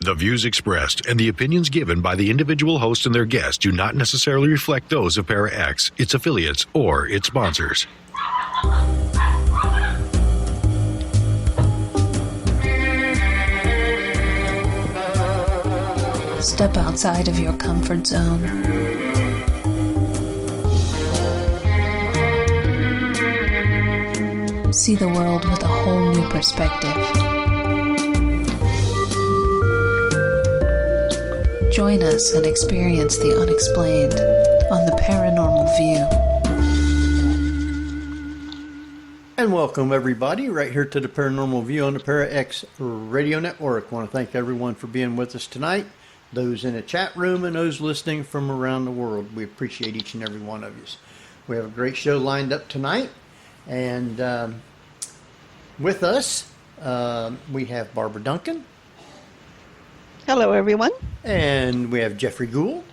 The views expressed and the opinions given by the individual host and their guests do not necessarily reflect those of Para X, its affiliates, or its sponsors. Step outside of your comfort zone. See the world with a whole new perspective. Join us and experience the unexplained on the Paranormal View. And welcome everybody right here to the Paranormal View on the Para X Radio Network. I want to thank everyone for being with us tonight. Those in the chat room and those listening from around the world. We appreciate each and every one of you. We have a great show lined up tonight. And with us, we have Barbara Duncan. Hello, everyone. And we have Jeffrey Gould.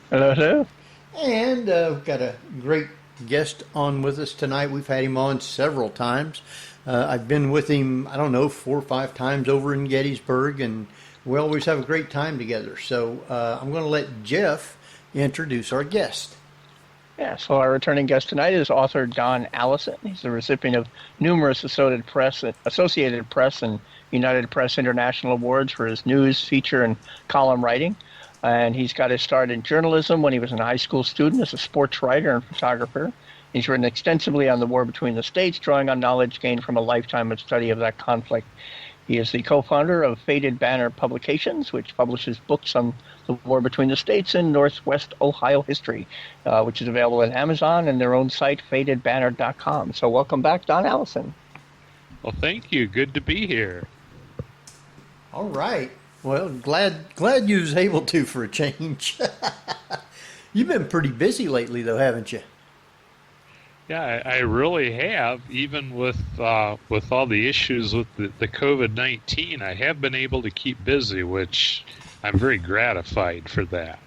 Hello, hello. And we've got a great guest on with us tonight. We've had him on several times. I've been with him, 4 or 5 times over in Gettysburg, and we always have a great time together. So I'm going to let Jeff introduce our guest. Yeah, so our returning guest tonight is author Don Allison. He's the recipient of numerous Associated Press and United Press International Awards for his news, feature, and column writing. And he's got his start in journalism when he was a high school student as a sports writer and photographer. He's written extensively on the war between the states, drawing on knowledge gained from a lifetime of study of that conflict. He is the co-founder of Faded Banner Publications, which publishes books on the war between the states and Northwest Ohio history, which is available at Amazon and their own site, fadedbanner.com. So welcome back, Don Allison. Well, thank you. Good to be here. All right. Well, glad you was able to for a change. You've been pretty busy lately, though, haven't you? Yeah, I really have. Even with all the issues with the COVID-19, I have been able to keep busy, which I'm very gratified for that.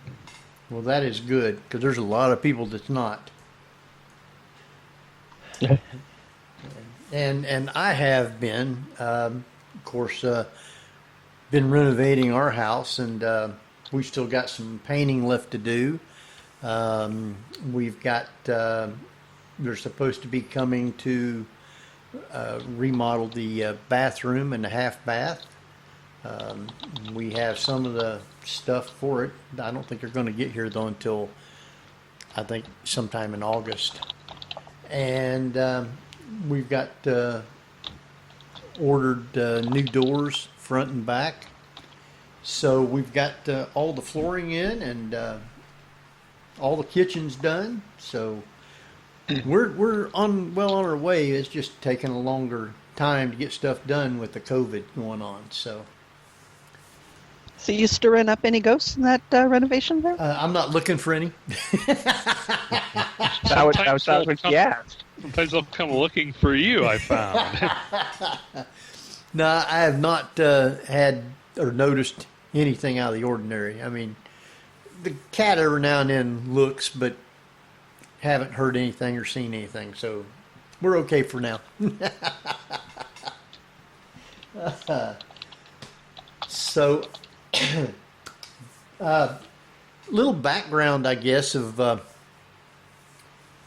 Well, that is good, because there's a lot of people that's not. and I have been, of course, been renovating our house, and we still got some painting left to do. We've got... they're supposed to be coming to remodel the bathroom and the half bath. We have some of the stuff for it. I don't think they're going to get here, though, until I think sometime in August. And we've got ordered new doors front and back. So we've got all the flooring in and all the kitchen's done. So we're on our way. It's just taking a longer time to get stuff done with the COVID going on. So you stirring up any ghosts in that renovation there? I'm not looking for any. that was what you asked. Sometimes they'll come looking for you, I found. No, I have not had or noticed anything out of the ordinary. I mean, the cat every now and then looks, but haven't heard anything or seen anything, so we're okay for now. So, little background, I guess, of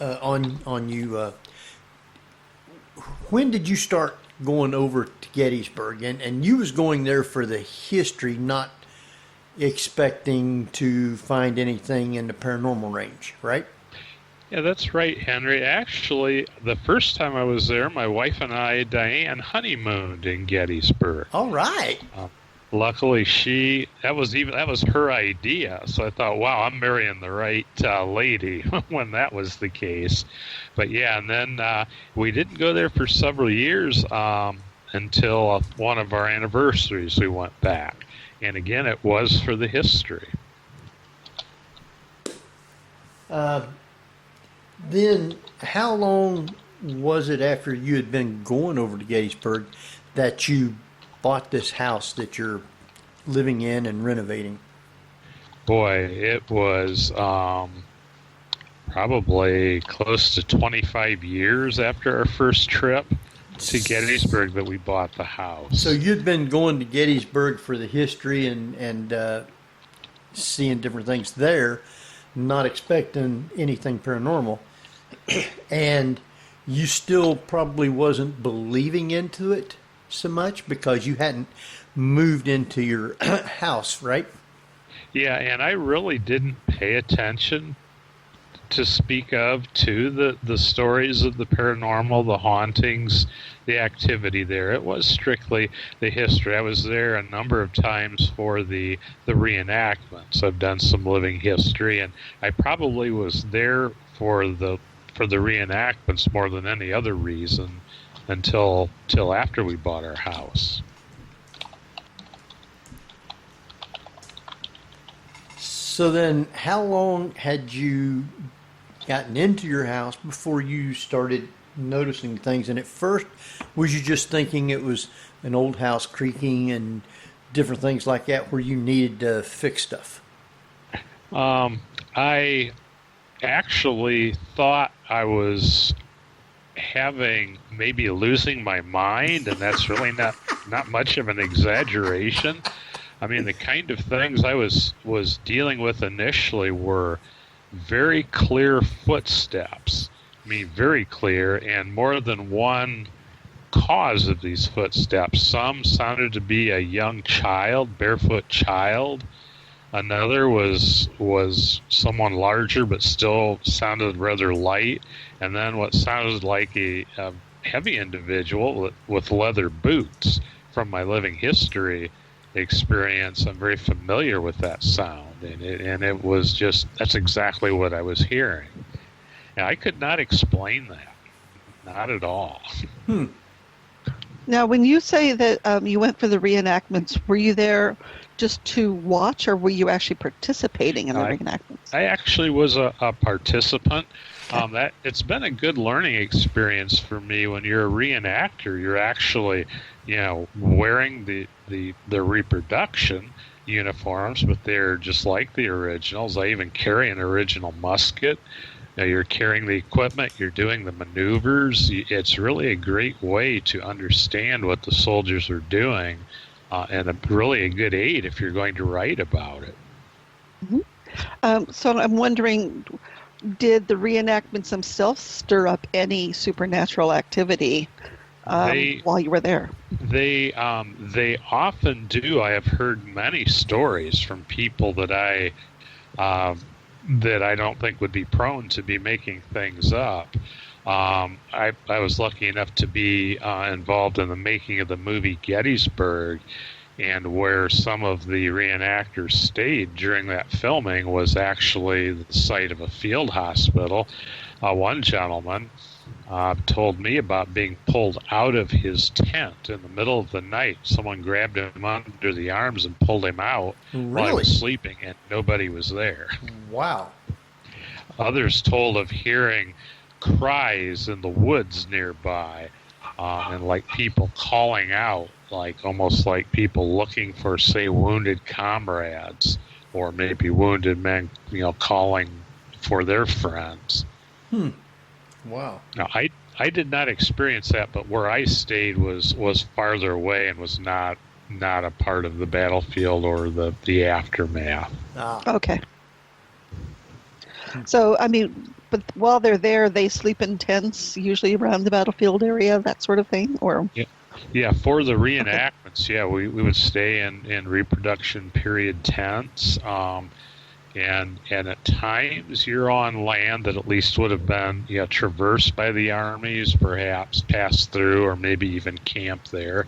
on you. When did you start going over to Gettysburg? And you was going there for the history, not expecting to find anything in the paranormal range, right? Yeah, that's right, Henry. Actually, the first time I was there, my wife and I, Diane, honeymooned in Gettysburg. All right. Luckily, that was her idea. So I thought, wow, I'm marrying the right lady when that was the case. But yeah, and then we didn't go there for several years until one of our anniversaries we went back. And again, it was for the history. Then how long was it after you had been going over to Gettysburg that you bought this house that you're living in and renovating? Boy, it was probably close to 25 years after our first trip. to Gettysburg that we bought the house. So you'd been going to Gettysburg for the history and seeing different things there, not expecting anything paranormal, and you still probably wasn't believing into it so much because you hadn't moved into your house, right? Yeah, and I really didn't pay attention to speak of to the stories of the paranormal, the hauntings, the activity there. It was strictly the history. I was there a number of times for the reenactments. I've done some living history, and I probably was there for the reenactments more than any other reason until after we bought our house. So then, how long had you gotten into your house before you started noticing things? And at first, was you just thinking it was an old house creaking and different things like that where you needed to fix stuff? I actually thought I was maybe losing my mind, and that's really not much of an exaggeration. I mean, the kind of things I was dealing with initially were very clear footsteps. I mean, very clear, and more than one cause of these footsteps. Some sounded to be a young child, barefoot child. Another was someone larger, but still sounded rather light. And then what sounded like a heavy individual with leather boots. From my living history experience, I'm very familiar with that sound, and it was just, that's exactly what I was hearing. And I could not explain that, not at all. Now, when you say that you went for the reenactments, were you there just to watch, or were you actually participating in the reenactments? I actually was a participant. That it's been a good learning experience for me. When you're a reenactor, you're actually, wearing the reproduction uniforms, but they're just like the originals. I even carry an original musket. You're carrying the equipment, you're doing the maneuvers. It's really a great way to understand what the soldiers are doing, and really a good aid if you're going to write about it. Mm-hmm. So I'm wondering, did the reenactments themselves stir up any supernatural activity while you were there? They often do. I have heard many stories from people that I don't think would be prone to be making things up. I was lucky enough to be involved in the making of the movie Gettysburg, and where some of the reenactors stayed during that filming was actually the site of a field hospital. One gentleman told me about being pulled out of his tent in the middle of the night. Someone grabbed him under the arms and pulled him out while he was sleeping, and nobody was there. Wow. Others told of hearing cries in the woods nearby, and like people calling out, like almost like people looking for, say, wounded comrades, or maybe wounded men, calling for their friends. Wow. Now, I did not experience that, but where I stayed was farther away and was not a part of the battlefield or the aftermath. Okay. So, I mean, but while they're there, they sleep in tents, usually around the battlefield area, that sort of thing, or? Yeah, for the reenactments, we would stay in reproduction period tents, and at times you're on land that at least would have been traversed by the armies, perhaps passed through, or maybe even camped there.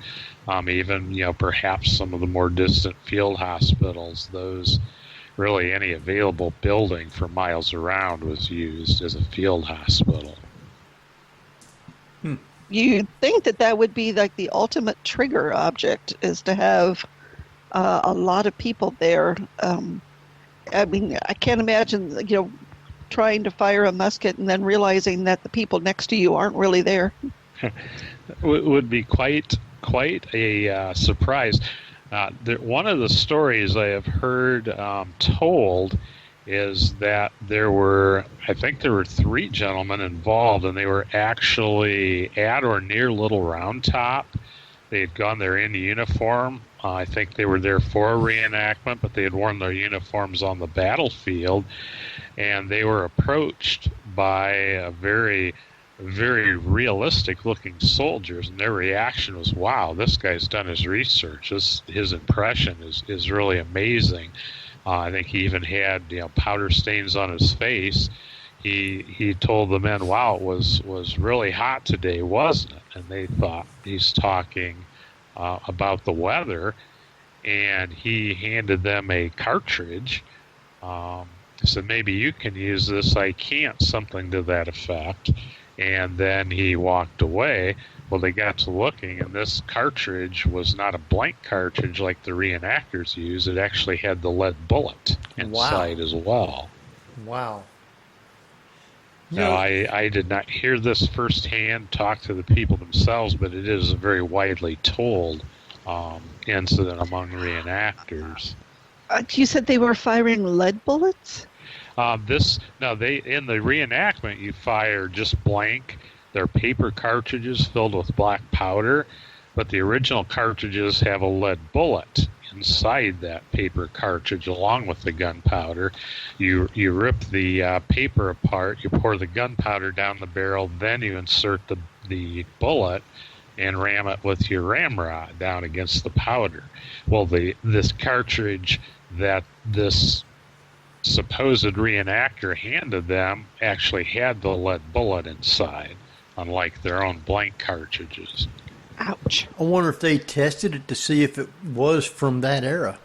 Even perhaps some of the more distant field hospitals, those. Really, any available building for miles around was used as a field hospital. You'd think that would be like the ultimate trigger object, is to have a lot of people there. I mean, I can't imagine, trying to fire a musket and then realizing that the people next to you aren't really there. It would be quite a surprise. One of the stories I have heard told is that I think there were 3 gentlemen involved, and they were actually at or near Little Round Top. They had gone there in uniform. I think they were there for a reenactment, but they had worn their uniforms on the battlefield, and they were approached by a very, very realistic-looking soldiers, and their reaction was, wow, this guy's done his research. His impression is really amazing. I think he even had powder stains on his face. He told the men, wow, it was really hot today, wasn't it? And they thought he's talking about the weather, and he handed them a cartridge. He said, maybe you can use this, I can't, something to that effect. And then he walked away. Well, they got to looking, and this cartridge was not a blank cartridge like the reenactors use. It actually had the lead bullet inside as well. Wow. Now, I did not hear this firsthand, talk to the people themselves, but it is a very widely told incident among reenactors. You said they were firing lead bullets? In the reenactment, you fire just blank. They're paper cartridges filled with black powder, but the original cartridges have a lead bullet inside that paper cartridge along with the gunpowder. You rip the paper apart, you pour the gunpowder down the barrel, then you insert the bullet and ram it with your ramrod down against the powder. Well, this cartridge that this supposed reenactor handed them actually had the lead bullet inside, unlike their own blank cartridges. Ouch. I wonder if they tested it to see if it was from that era.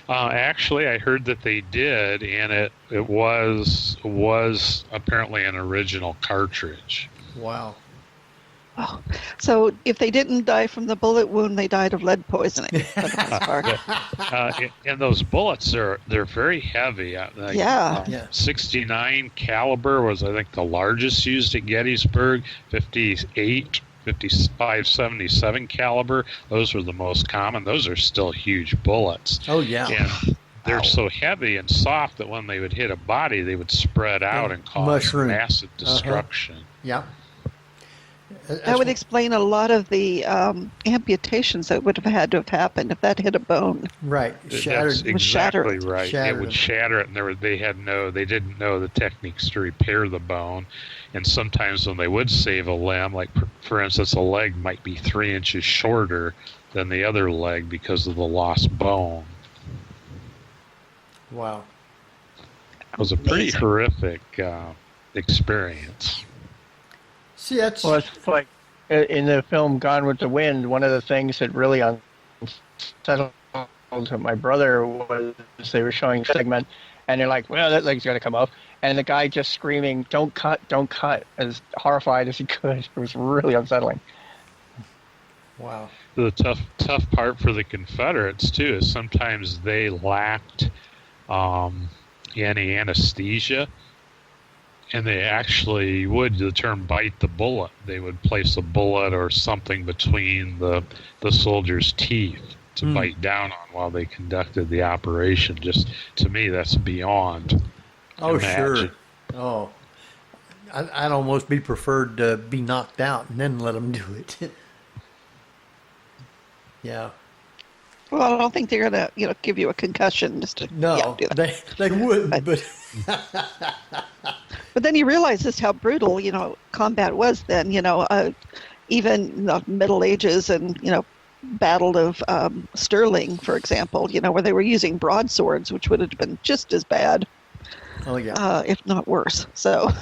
Actually, I heard that they did, and it was apparently an original cartridge. Wow. Oh, so if they didn't die from the bullet wound, they died of lead poisoning. For the most part. And those bullets they're very heavy. Yeah. 69 caliber was, I think, the largest used at Gettysburg. 58, 55, 77 caliber. Those were the most common. Those are still huge bullets. Oh yeah. And they're so heavy and soft that when they would hit a body, they would spread out and cause massive destruction. Yeah. That would explain a lot of the amputations that would have had to have happened if that hit a bone. Right. That's exactly right. Shattered It would shatter it, and they didn't know the techniques to repair the bone. And sometimes when they would save a limb, like for instance, a leg might be 3 inches shorter than the other leg because of the lost bone. Wow. It was a pretty horrific experience. See, that's... Well, it's like in the film Gone with the Wind, one of the things that really unsettled my brother was they were showing a segment, and they're like, well, that leg's got to come off. And the guy just screaming, don't cut, as horrified as he could. It was really unsettling. Wow. The tough part for the Confederates, too, is sometimes they lacked any anesthesia. And they actually would, the term bite the bullet. They would place a bullet or something between the soldier's teeth to bite down on while they conducted the operation. Just, to me, that's beyond imagine. Sure. Oh, I'd almost be preferred to be knocked out and then let them do it. Yeah. Well, I don't think they're going to, give you a concussion just to No, do that. they wouldn't, but... But then you realize just how brutal, combat was then, even the Middle Ages and, Battle of Stirling, for example, where they were using broadswords, which would have been just as bad, if not worse. So,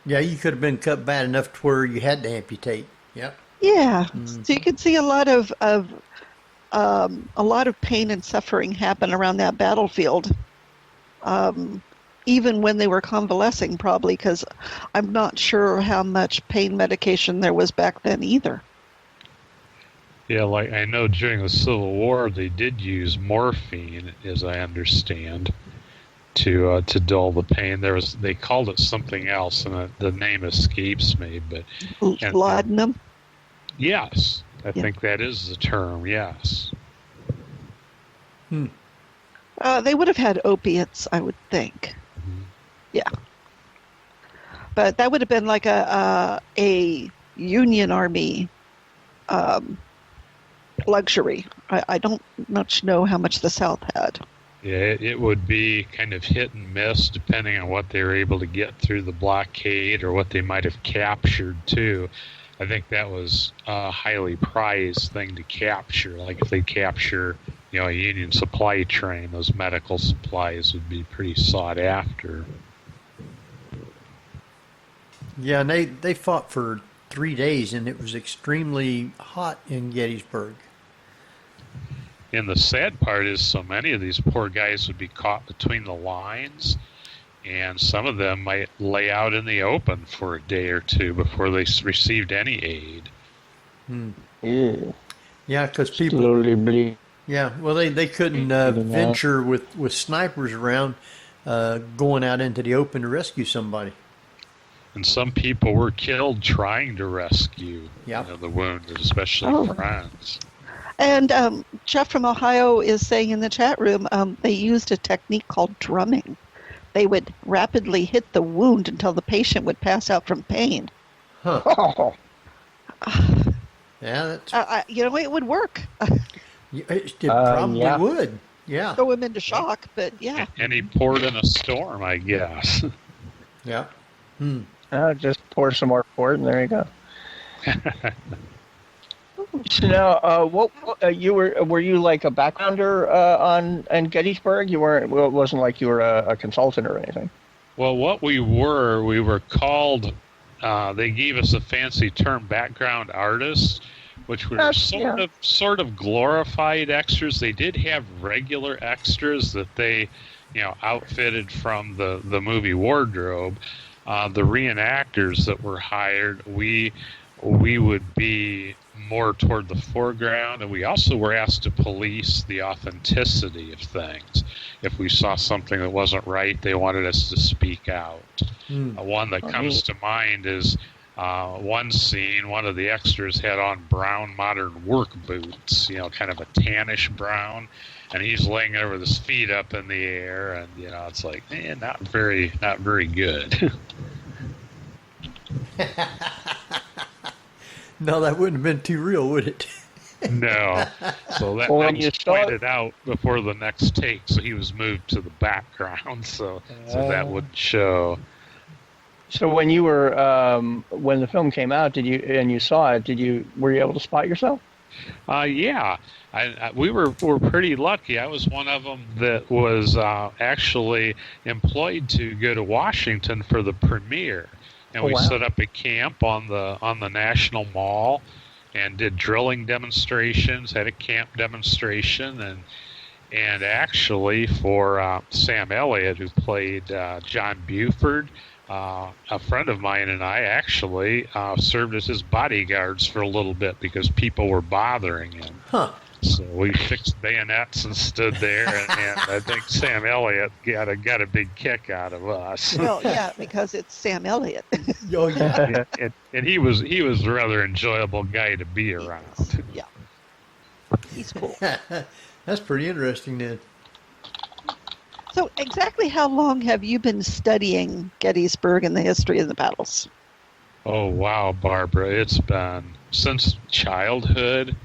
yeah, you could have been cut bad enough to where you had to amputate. Yep. Yeah. So you could see a lot of pain and suffering happen around that battlefield. Even when they were convalescing, probably, because I'm not sure how much pain medication there was back then either. Yeah, like I know during the Civil War they did use morphine, as I understand, to dull the pain. They called it something else, and the name escapes me. But laudanum. Yes, I think that is the term. Yes. They would have had opiates, I would think. Mhm. Yeah. But that would have been like a Union Army luxury. I don't much know how much the South had. Yeah, it would be kind of hit and miss depending on what they were able to get through the blockade or what they might have captured too. I think that was a highly prized thing to capture. Like if they capture, a Union supply train, those medical supplies would be pretty sought after. Yeah, and they fought for 3 days, and it was extremely hot in Gettysburg. And the sad part is so many of these poor guys would be caught between the lines, and some of them might lay out in the open for a day or two before they received any aid. Yeah. Yeah, because people. Slowly bleed. Yeah, well, they couldn't venture with snipers around, going out into the open to rescue somebody. And some people were killed trying to rescue Yep. the wounded, especially friends. And Jeff from Ohio is saying in the chat room they used a technique called drumming. They would rapidly hit the wound until the patient would pass out from pain. Huh. Oh, Yeah, that's. It would work. It probably yeah. would. Yeah. Throw him into shock, but yeah. And he poured in a storm, I guess. Yeah. just pour some more port, and there you go. So now, what were you like a backgrounder on Gettysburg? You weren't. Well, it wasn't like you were a consultant or anything. Well, what we were called. They gave us a fancy term, background artists, which were sort of glorified extras. They did have regular extras that they, outfitted from the movie wardrobe. The reenactors that were hired, we would be more toward the foreground, and we also were asked to police the authenticity of things. If we saw something that wasn't right, they wanted us to speak out. One that comes to mind is one scene, one of the extras had on brown modern work boots, kind of a tannish brown, and he's laying there with his feet up in the air, and it's like, not very good. No, that wouldn't have been too real, would it? No. So that was pointed out before the next take, so he was moved to the background, so that wouldn't show. So when you were when the film came out, you saw it? Were you able to spot yourself? Yeah. We were pretty lucky. I was one of them that was actually employed to go to Washington for the premiere. And we set up a camp on the National Mall and did drilling demonstrations, had a camp demonstration, and actually for Sam Elliott, who played John Buford, a friend of mine and I actually served as his bodyguards for a little bit because people were bothering him. Huh. So we fixed bayonets and stood there, and I think Sam Elliott got a big kick out of us. Well, yeah, because it's Sam Elliott. Oh, yeah. and he was a rather enjoyable guy to be around. Yeah, he's cool. That's pretty interesting, then. So, exactly how long have you been studying Gettysburg and the history of the battles? Oh wow, Barbara, it's been since childhood.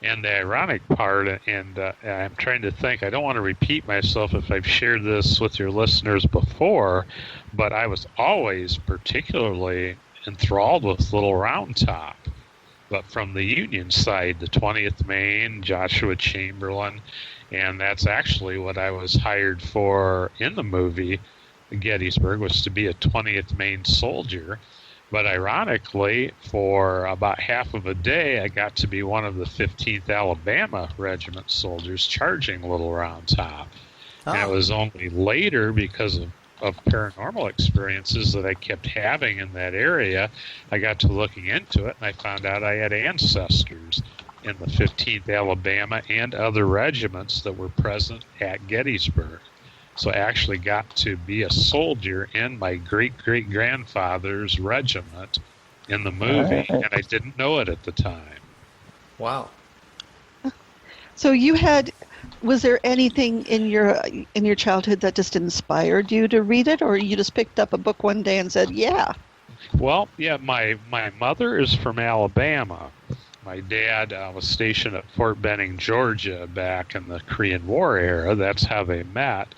And the ironic part, and I'm trying to think, I don't want to repeat myself if I've shared this with your listeners before, but I was always particularly enthralled with Little Round Top. But from the Union side, the 20th Maine, Joshua Chamberlain, and that's actually what I was hired for in the movie Gettysburg, was to be a 20th Maine soldier. But ironically, for about half of a day, I got to be one of the 15th Alabama Regiment soldiers charging Little Round Top. And it was only later, because of paranormal experiences that I kept having in that area, I got to looking into it, and I found out I had ancestors in the 15th Alabama and other regiments that were present at Gettysburg. So I actually got to be a soldier in my great-great-grandfather's regiment in the movie, and I didn't know it at the time. Wow. So you had Was there anything in your childhood that just inspired you to read it, or you just picked up a book one day and said, "Yeah"? Well, yeah, my mother is from Alabama. My dad was stationed at Fort Benning, Georgia, back in the Korean War era. That's how they met.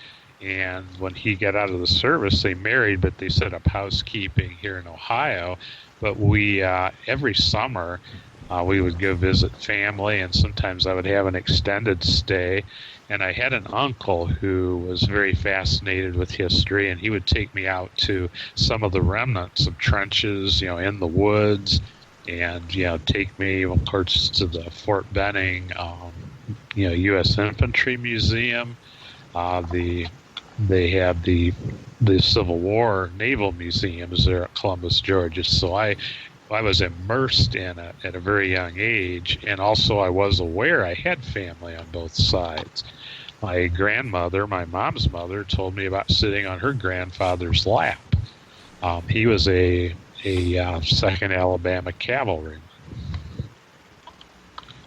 And when he got out of the service, they married, but they set up housekeeping here in Ohio. But we, every summer, we would go visit family, and sometimes I would have an extended stay. And I had an uncle who was very fascinated with history, and he would take me out to some of the remnants of trenches, in the woods, and, take me, of course, to the Fort Benning, U.S. Infantry Museum. They have the Civil War Naval Museums there at Columbus, Georgia. So I was immersed in it at a very young age, and also I was aware I had family on both sides. My grandmother, my mom's mother, told me about sitting on her grandfather's lap. He was a 2nd Alabama Cavalry.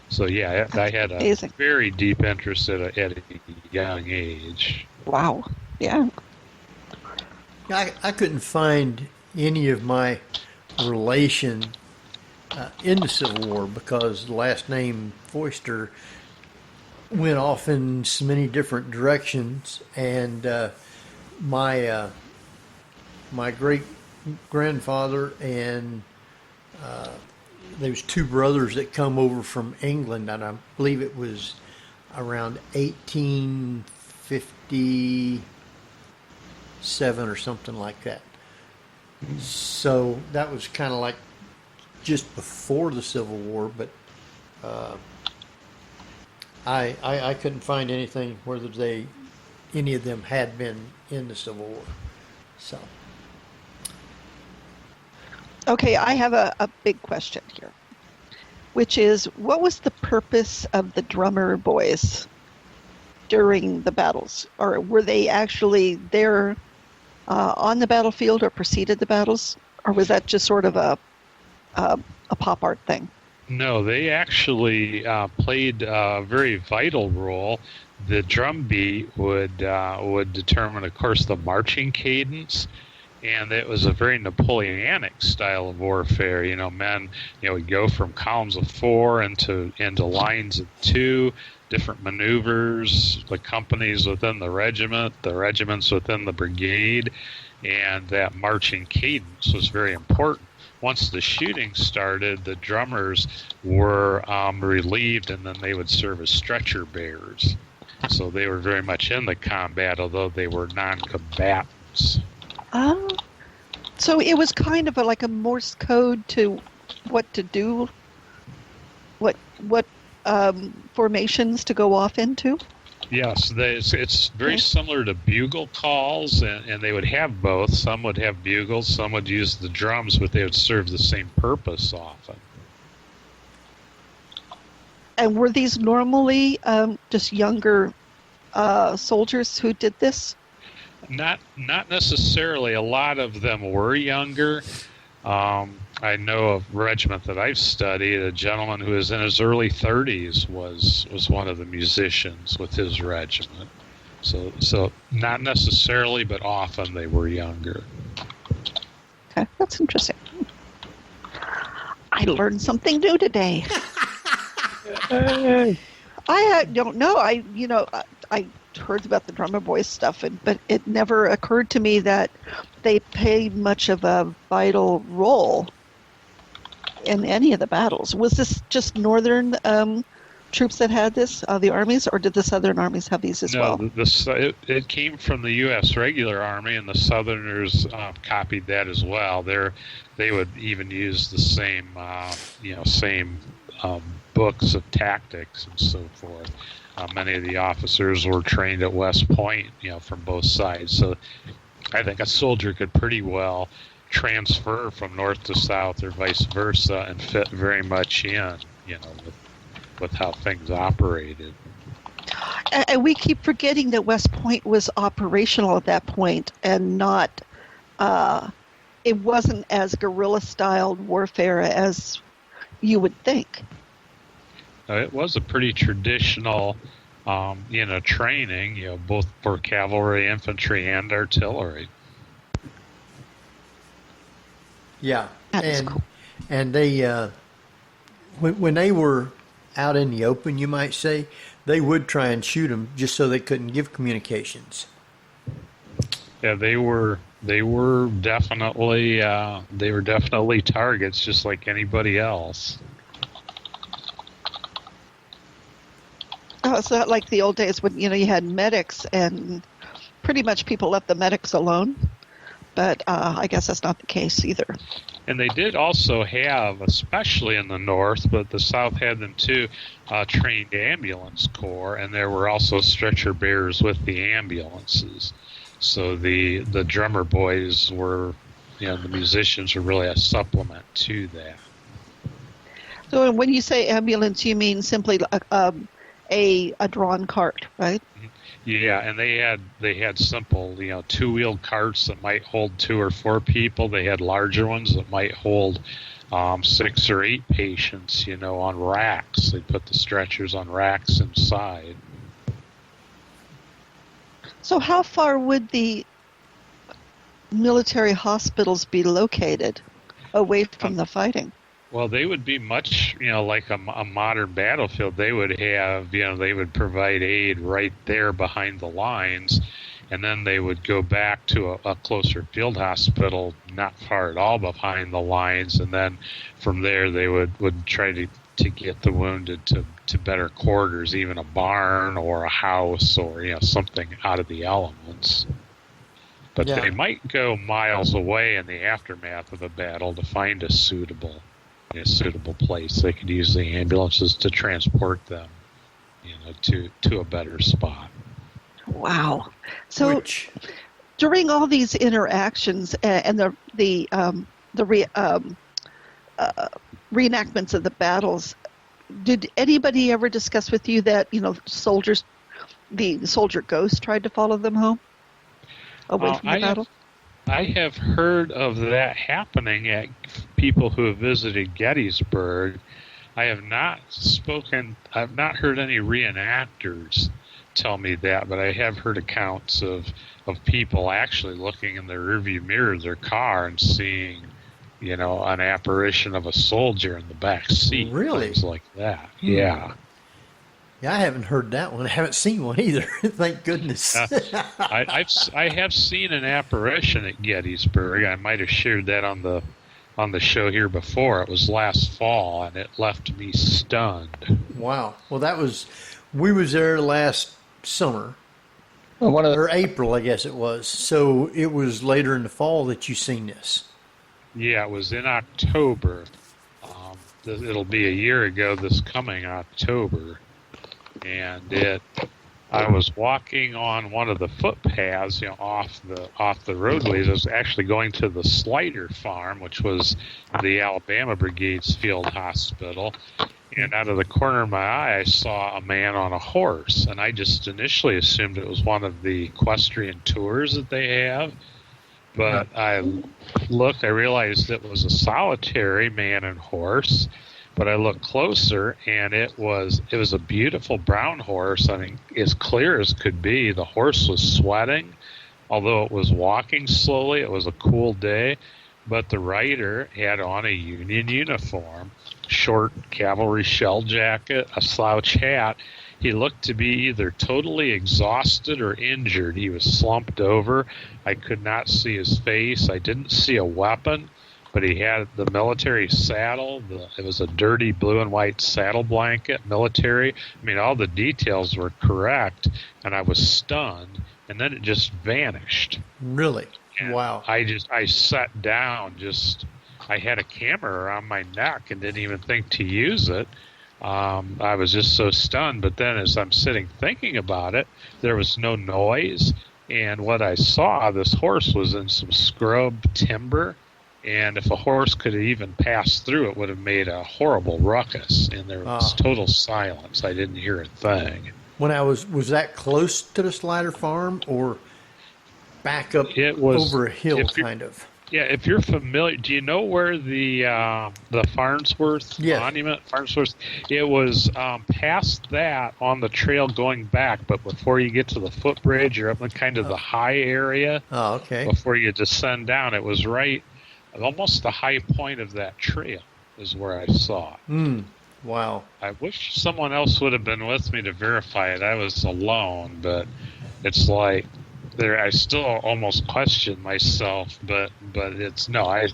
So yeah, I had a very deep interest at a young age. Wow. Yeah. I couldn't find any of my relation in the Civil War because the last name Foister went off in so many different directions, and my great grandfather and there was 2 brothers that come over from England, and I believe it was around 1857 or something like that. So that was kind of like just before the Civil War, but I couldn't find anything whether any of them had been in the Civil War. So. Okay, I have a big question here, which is, what was the purpose of the drummer boys during the battles? Or were they actually there on the battlefield or preceded the battles? Or was that just sort of a pop art thing? No, they actually played a very vital role. The drum beat would determine, of course, the marching cadence. And it was a very Napoleonic style of warfare. Men, would go from columns of 4 into lines of 2, different maneuvers, the companies within the regiment, the regiments within the brigade, and that marching cadence was very important. Once the shooting started, the drummers were relieved, and then they would serve as stretcher bearers. So they were very much in the combat, although they were non-combatants. So it was kind of like a Morse code to what to do, what formations to go off into? Yes, it's very similar to bugle calls, and they would have both. Some would have bugles, some would use the drums, but they would serve the same purpose often. And were these normally just younger soldiers who did this? Not necessarily. A lot of them were younger. I know of a regiment that I've studied, a gentleman who was in his early 30s was one of the musicians with his regiment. So not necessarily, but often they were younger. Okay, that's interesting. I learned something new today. I don't know. I heard about the drummer boys stuff, but it never occurred to me that they played much of a vital role in any of the battles. Was this just northern troops that had this, the armies, or did the southern armies have these as well? No, it came from the U.S. regular army, and the southerners copied that as well. They would even use the same books of tactics and so forth. Many of the officers were trained at West Point, from both sides. So I think a soldier could pretty well transfer from north to south or vice versa and fit very much in, with how things operated. And we keep forgetting that West Point was operational at that point and not, it wasn't as guerrilla-styled warfare as you would think. It was a pretty traditional training, both for cavalry, infantry, and artillery. Yeah, That's and cool. and they when they were out in the open, you might say, they would try and shoot them just so they couldn't give communications. Yeah, they were definitely targets just like anybody else. Oh, it's not like the old days when you had medics and pretty much people left the medics alone. But I guess that's not the case either. And they did also have, especially in the North, but the South had them too, trained ambulance corps, and there were also stretcher bearers with the ambulances. So the drummer boys were, the musicians were really a supplement to that. So when you say ambulance, you mean simply a drawn cart, right? Yeah, and they had simple, two-wheeled carts that might hold 2 or 4 people. They had larger ones that might hold 6 or 8 patients, on racks. They put the stretchers on racks inside. So how far would the military hospitals be located away from the fighting? Well, they would be much, like a modern battlefield. They would have, they would provide aid right there behind the lines, and then they would go back to a closer field hospital, not far at all behind the lines, and then from there they would try to get the wounded to better quarters, even a barn or a house or, something out of the elements. But Yeah. They might go miles away in the aftermath of a battle to find a suitable place. They could use the ambulances to transport them, to a better spot. Wow. So Which, during all these interactions and the reenactments of the battles, did anybody ever discuss with you that the soldier ghost tried to follow them home away from the battle? I have heard of that happening at people who have visited Gettysburg. I have not heard any reenactors tell me that, but I have heard accounts of people actually looking in the rearview mirror of their car and seeing, an apparition of a soldier in the back seat. Really? Things like that. Yeah. Yeah, I haven't heard that one. I haven't seen one either. Thank goodness. I have seen an apparition at Gettysburg. I might have shared that on the show here before. It was last fall, and it left me stunned. Wow. Well, we was there last summer, Well, or April, I guess it was. So it was later in the fall that you seen this. Yeah, it was in October. It'll be a year ago this coming October. And I was walking on one of the footpaths, off the roadways. I was actually going to the Slider Farm, which was the Alabama Brigade's field hospital. And out of the corner of my eye, I saw a man on a horse. And I just initially assumed it was one of the equestrian tours that they have. But I realized it was a solitary man and horse. But I looked closer, and it was a beautiful brown horse. I mean, as clear as could be. The horse was sweating, although it was walking slowly. It was a cool day, but the rider had on a Union uniform, short cavalry shell jacket, a slouch hat. He looked to be either totally exhausted or injured. He was slumped over. I could not see his face. I didn't see a weapon. But he had the military saddle. It was a dirty blue and white saddle blanket, military. I mean, all the details were correct, and I was stunned. And then it just vanished. Really? And Wow. I sat down. I had a camera around my neck and didn't even think to use it. I was just so stunned. But then, as I'm sitting thinking about it, there was no noise. And what I saw, this horse was in some scrub timber. And if a horse could have even passed through, it would have made a horrible ruckus. And there was total silence. I didn't hear a thing. When was that close to the Slider Farm or back up It was over a hill, if you- kind of? Yeah, if you're familiar, do you know where the Farnsworth Yes. Monument, Farnsworth? It was past that on the trail going back, but before you get to the footbridge, you're up in kind of the high area. Oh, okay. Before you descend down, it was right, almost the high point of that trail is where I saw it. Wow. I wish someone else would have been with me to verify it. I was alone, but it's like. There, I still almost question myself, but it's no. I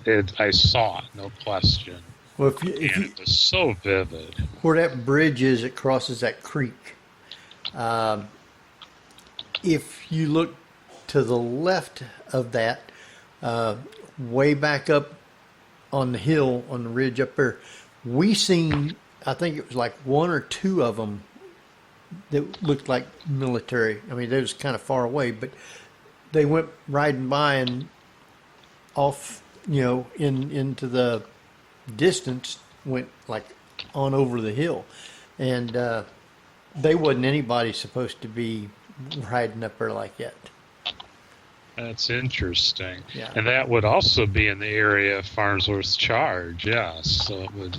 saw it, no question. Well, It was so vivid. where that bridge is, it crosses that creek. If you look to the left of that, way back up on the hill, on the ridge up there, we seen, I think it was like one or two of them that looked like military. I mean, they was kind of far away, but they went riding by and off, into the distance, went like on over the hill. And they wasn't anybody supposed to be riding up there like that. That's interesting. Yeah. And that would also be in the area of Farnsworth's charge, yes. So it would.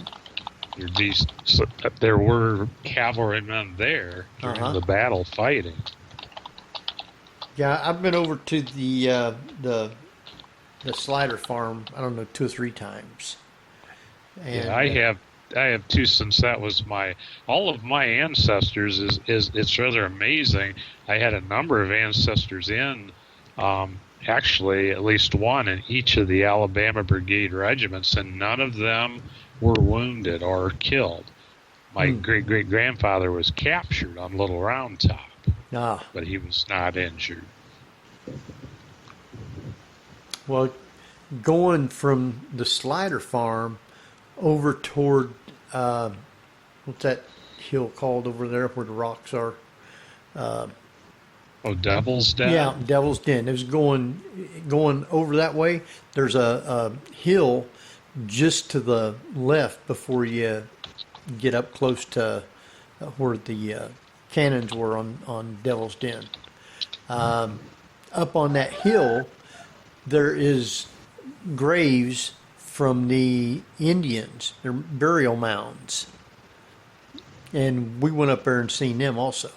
There were cavalrymen there during the battle fighting. Yeah, I've been over to the Slider farm, I don't know, 2 or 3 times. And, Yeah, I have too, since that was all of my ancestors is it's rather amazing. I had a number of ancestors in, actually at least one in each of the Alabama Brigade regiments, and none of them were wounded or killed. My great-great-grandfather was captured on Little Round Top, but he was not injured. Well, going from the Slider farm over toward, what's that hill called over there where the rocks are? Devil's Den? Yeah, Devil's Den. It was going over that way. There's a hill just to the left before you get up close to where the cannons were on Devil's Den. Up on that hill, there is graves from the Indians. They're burial mounds. And we went up there and seen them also.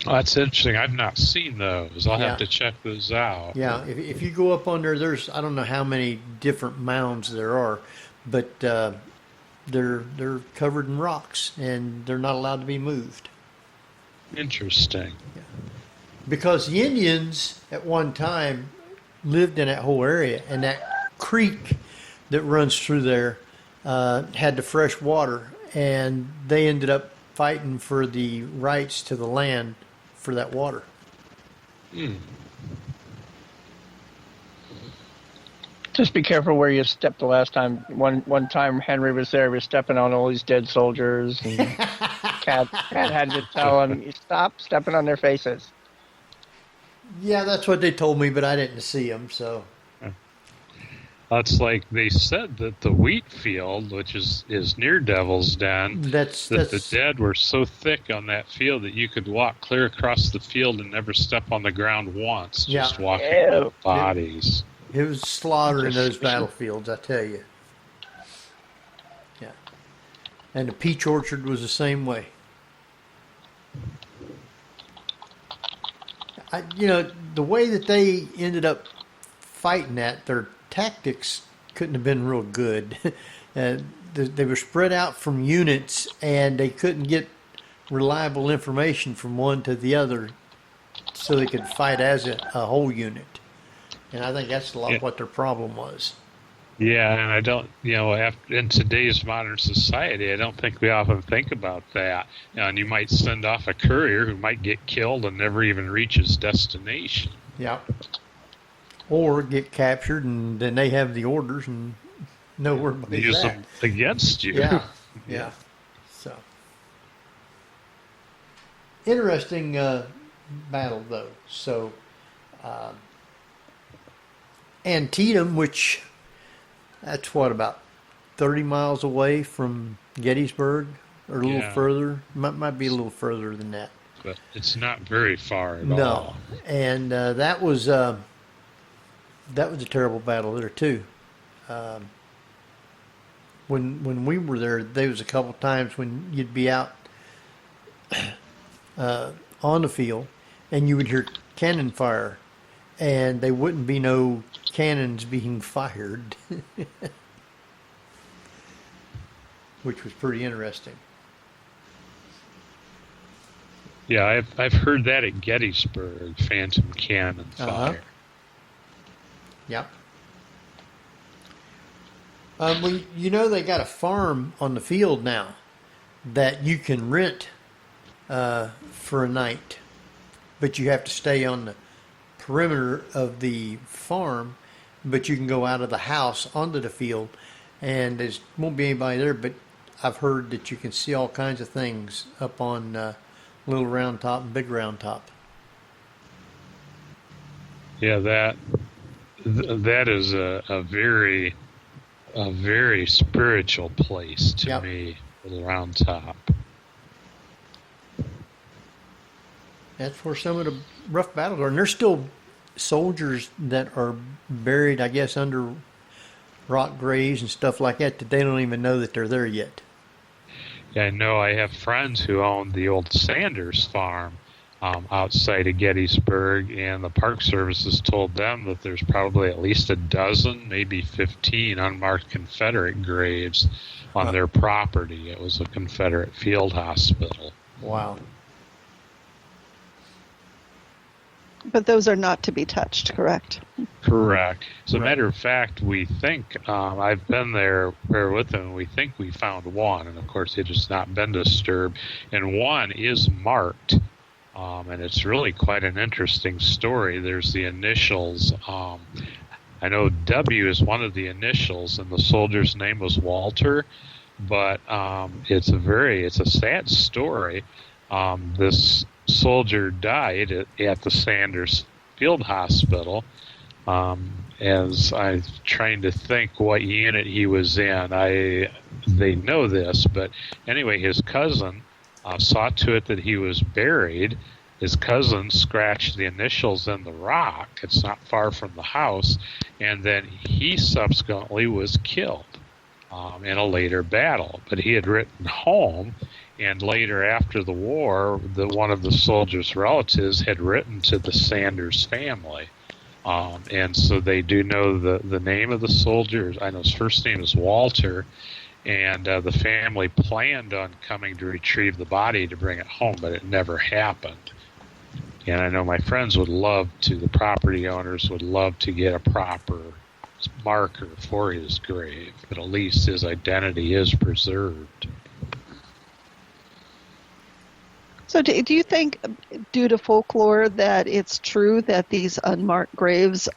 Oh, that's interesting. I've not seen those. I'll have to check those out. Yeah, if you go up on there, there's, I don't know how many different mounds there are, but they're covered in rocks and they're not allowed to be moved. Interesting. Yeah. Because the Indians at one time lived in that whole area, and that creek that runs through there had the fresh water, and they ended up fighting for the rights to the land for that water. Just be careful where you stepped the last time. One time Henry was there, he was stepping on all these dead soldiers, and Cat had to tell him, "You stop stepping on their faces." Yeah, that's what they told me, but I didn't see them, so. That's like they said that the wheat field, which is near Devil's Den, That's the dead were so thick on that field that you could walk clear across the field and never step on the ground once, just walking over bodies. It was slaughter in those battlefields, I tell you. Yeah. And the peach orchard was the same way. The way that they ended up fighting that, their tactics couldn't have been real good. They were spread out from units, and they couldn't get reliable information from one to the other so they could fight as a whole unit. And I think that's a lot what their problem was. Yeah, and I don't, in today's modern society, I don't think we often think about that. And you might send off a courier who might get killed and never even reach his destination. Yeah. Or get captured, and then they have the orders and know where they use them against you. Yeah. So interesting battle, though. So Antietam, which that's about 30 miles away from Gettysburg, or a little further. Might be a little further than that. But it's not very far at all. No, and that was that was a terrible battle there too. When we were there was a couple times when you'd be out on the field, and you would hear cannon fire, and there wouldn't be no cannons being fired, which was pretty interesting. Yeah, I've heard that at Gettysburg, phantom cannon fire. Yep. Well, you know they got a farm on the field now that you can rent for a night, but you have to stay on the perimeter of the farm, but you can go out of the house onto the field, and there won't be anybody there, but I've heard that you can see all kinds of things up on Little Round Top and Big Round Top. Yeah, that is a very spiritual place to me, Little Round Top. That's where some of the rough battles are. And there's still soldiers that are buried, I guess, under rock graves and stuff like that they don't even know that they're there yet. Yeah, I know. I have friends who own the old Sanders farm outside of Gettysburg, and the Park Service has told them that there's probably at least a dozen, maybe 15 unmarked Confederate graves on their property. It was a Confederate field hospital. Wow. But those are not to be touched, correct? Correct. As a matter of fact, we think, I've been there with them, we think we found one, and of course it has not been disturbed, and one is marked, and it's really quite an interesting story. There's the initials. I know W is one of the initials, and the soldier's name was Walter, but it's a sad story. This soldier died at the Sanders Field Hospital. As I'm trying to think what unit he was in, they know this, but anyway, his cousin saw to it that he was buried. His cousin scratched the initials in the rock. It's not far from the house, and then he subsequently was killed in a later battle. But he had written home. And later, after the war, one of the soldiers' relatives had written to the Sanders family. And so they do know the name of the soldier. I know his first name is Walter. And the family planned on coming to retrieve the body to bring it home, but it never happened. And I know my friends the property owners would love to get a proper marker for his grave. But at least his identity is preserved. So do you think, due to folklore, that it's true that these unmarked graves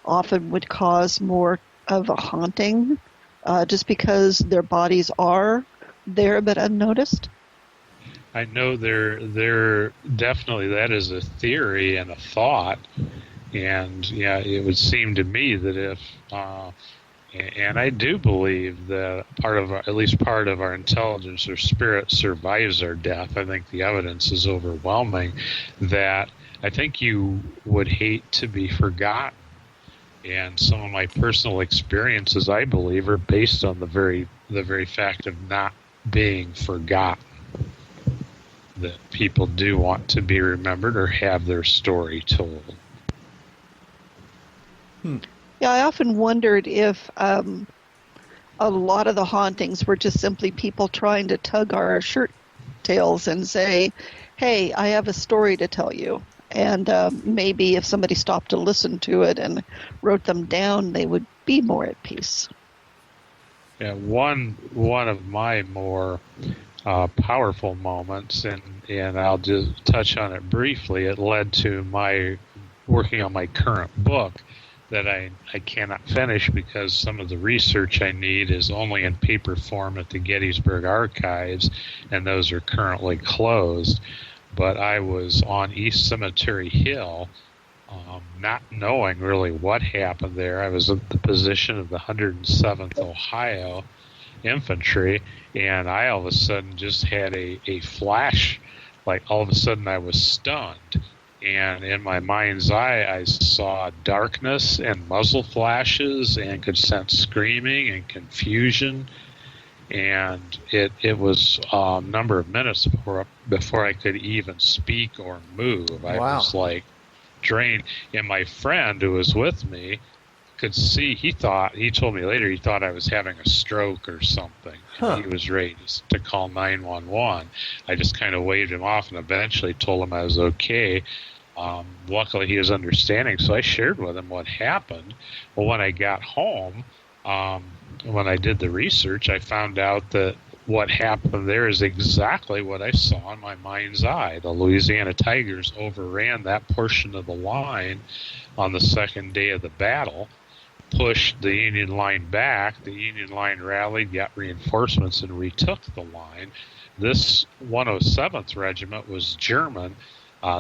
often would cause more of a haunting just because their bodies are there but unnoticed? I know there definitely that is a theory and a thought, and yeah, it would seem to me that if and I do believe that at least part of our intelligence or spirit survives our death. I think the evidence is overwhelming that I think you would hate to be forgotten. And some of my personal experiences, I believe, are based on the very fact of not being forgotten. That people do want to be remembered or have their story told. Yeah, I often wondered if a lot of the hauntings were just simply people trying to tug our shirt tails and say, hey, I have a story to tell you. And maybe if somebody stopped to listen to it and wrote them down, they would be more at peace. Yeah, one of my more powerful moments, and I'll just touch on it briefly, it led to my working on my current book that I cannot finish because some of the research I need is only in paper form at the Gettysburg Archives, and those are currently closed. But I was on East Cemetery Hill, not knowing really what happened there. I was at the position of the 107th Ohio Infantry, and I all of a sudden just had a flash, like all of a sudden I was stunned. And in my mind's eye, I saw darkness and muzzle flashes and could sense screaming and confusion. And it was a number of minutes before I could even speak or move. I was like drained. And my friend who was with me could see, he told me later he thought I was having a stroke or something. Huh. He was ready to call 911. I just kind of waved him off and eventually told him I was okay. Luckily, he was understanding, so I shared with him what happened. Well, when I got home, when I did the research, I found out that what happened there is exactly what I saw in my mind's eye. The Louisiana Tigers overran that portion of the line on the second day of the battle, pushed the Union line back. The Union line rallied, got reinforcements, and retook the line. This 107th Regiment was German.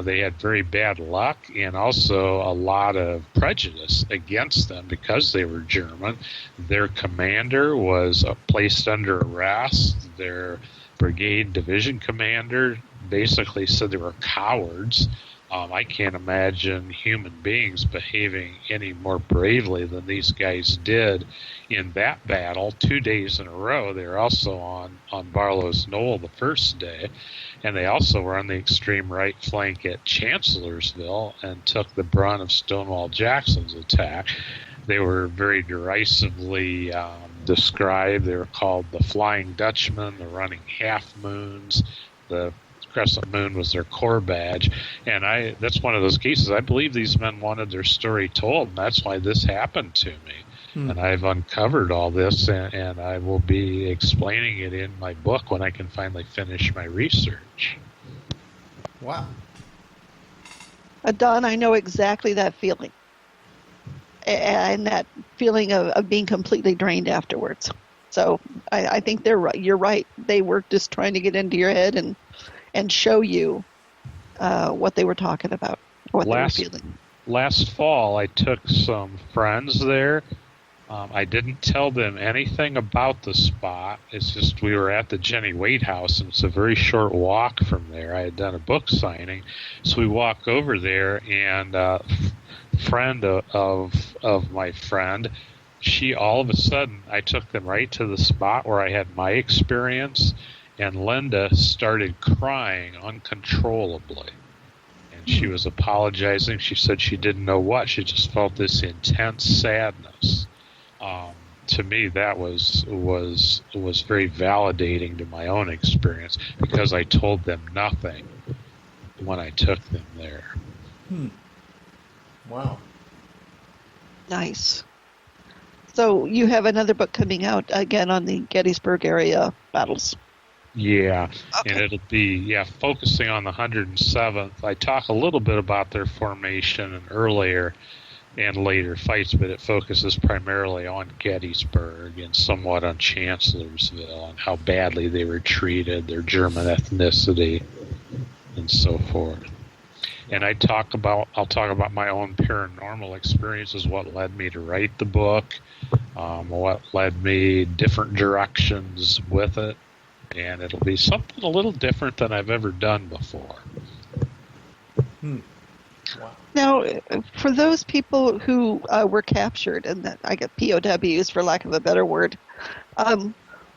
They had very bad luck and also a lot of prejudice against them because they were German. Their commander was placed under arrest. Their brigade division commander basically said they were cowards. I can't imagine human beings behaving any more bravely than these guys did in that battle 2 days in a row. They were also on Barlow's Knoll the first day, and they also were on the extreme right flank at Chancellorsville and took the brunt of Stonewall Jackson's attack. They were very derisively described. They were called the Flying Dutchman, the Running Half Moons, the Crescent Moon was their corps badge, and that's one of those cases. I believe these men wanted their story told, and that's why this happened to me. And I've uncovered all this, and I will be explaining it in my book when I can finally finish my research. Wow. Don, I know exactly that feeling, and that feeling of being completely drained afterwards. So I think you're right. They were just trying to get into your head and show you what they were talking about, what they were feeling. Last fall, I took some friends there. I didn't tell them anything about the spot. It's just we were at the Jenny Waite House, and it's a very short walk from there. I had done a book signing, so we walk over there, and a friend of my friend, she all of a sudden, I took them right to the spot where I had my experience, and Linda started crying uncontrollably. And she was apologizing. She said she didn't know what. She just felt this intense sadness. To me, that was very validating to my own experience because I told them nothing when I took them there. Wow. Nice. So you have another book coming out again on the Gettysburg area battles. Yeah, okay. And it'll be focusing on the 107th. I talk a little bit about their formation and earlier and later fights, but it focuses primarily on Gettysburg and somewhat on Chancellorsville and how badly they were treated, their German ethnicity, and so forth. And I'll talk about my own paranormal experiences, what led me to write the book, what led me different directions with it, and it'll be something a little different than I've ever done before. Wow. Now, for those people who were captured, and that I get POWs for lack of a better word,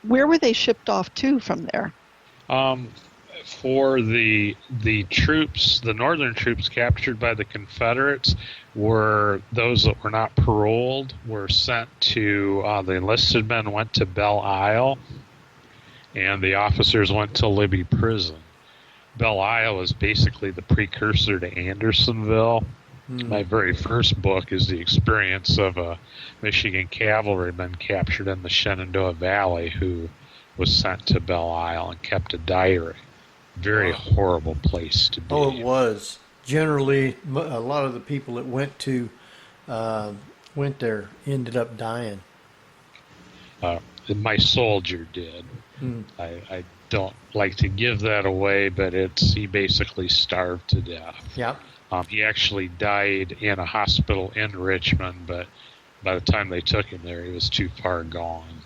where were they shipped off to from there? For the troops, the northern troops captured by the Confederates were those that were not paroled, were sent to, the enlisted men went to Belle Isle, and the officers went to Libby Prison. Belle Isle is basically the precursor to Andersonville. My very first book is the experience of a Michigan cavalryman captured in the Shenandoah Valley who was sent to Belle Isle and kept a diary. Very horrible place to be. Oh, it was. Generally, a lot of the people that went there ended up dying. My soldier did. I don't like to give that away, but he basically starved to death. Yeah. He actually died in a hospital in Richmond, but by the time they took him there, he was too far gone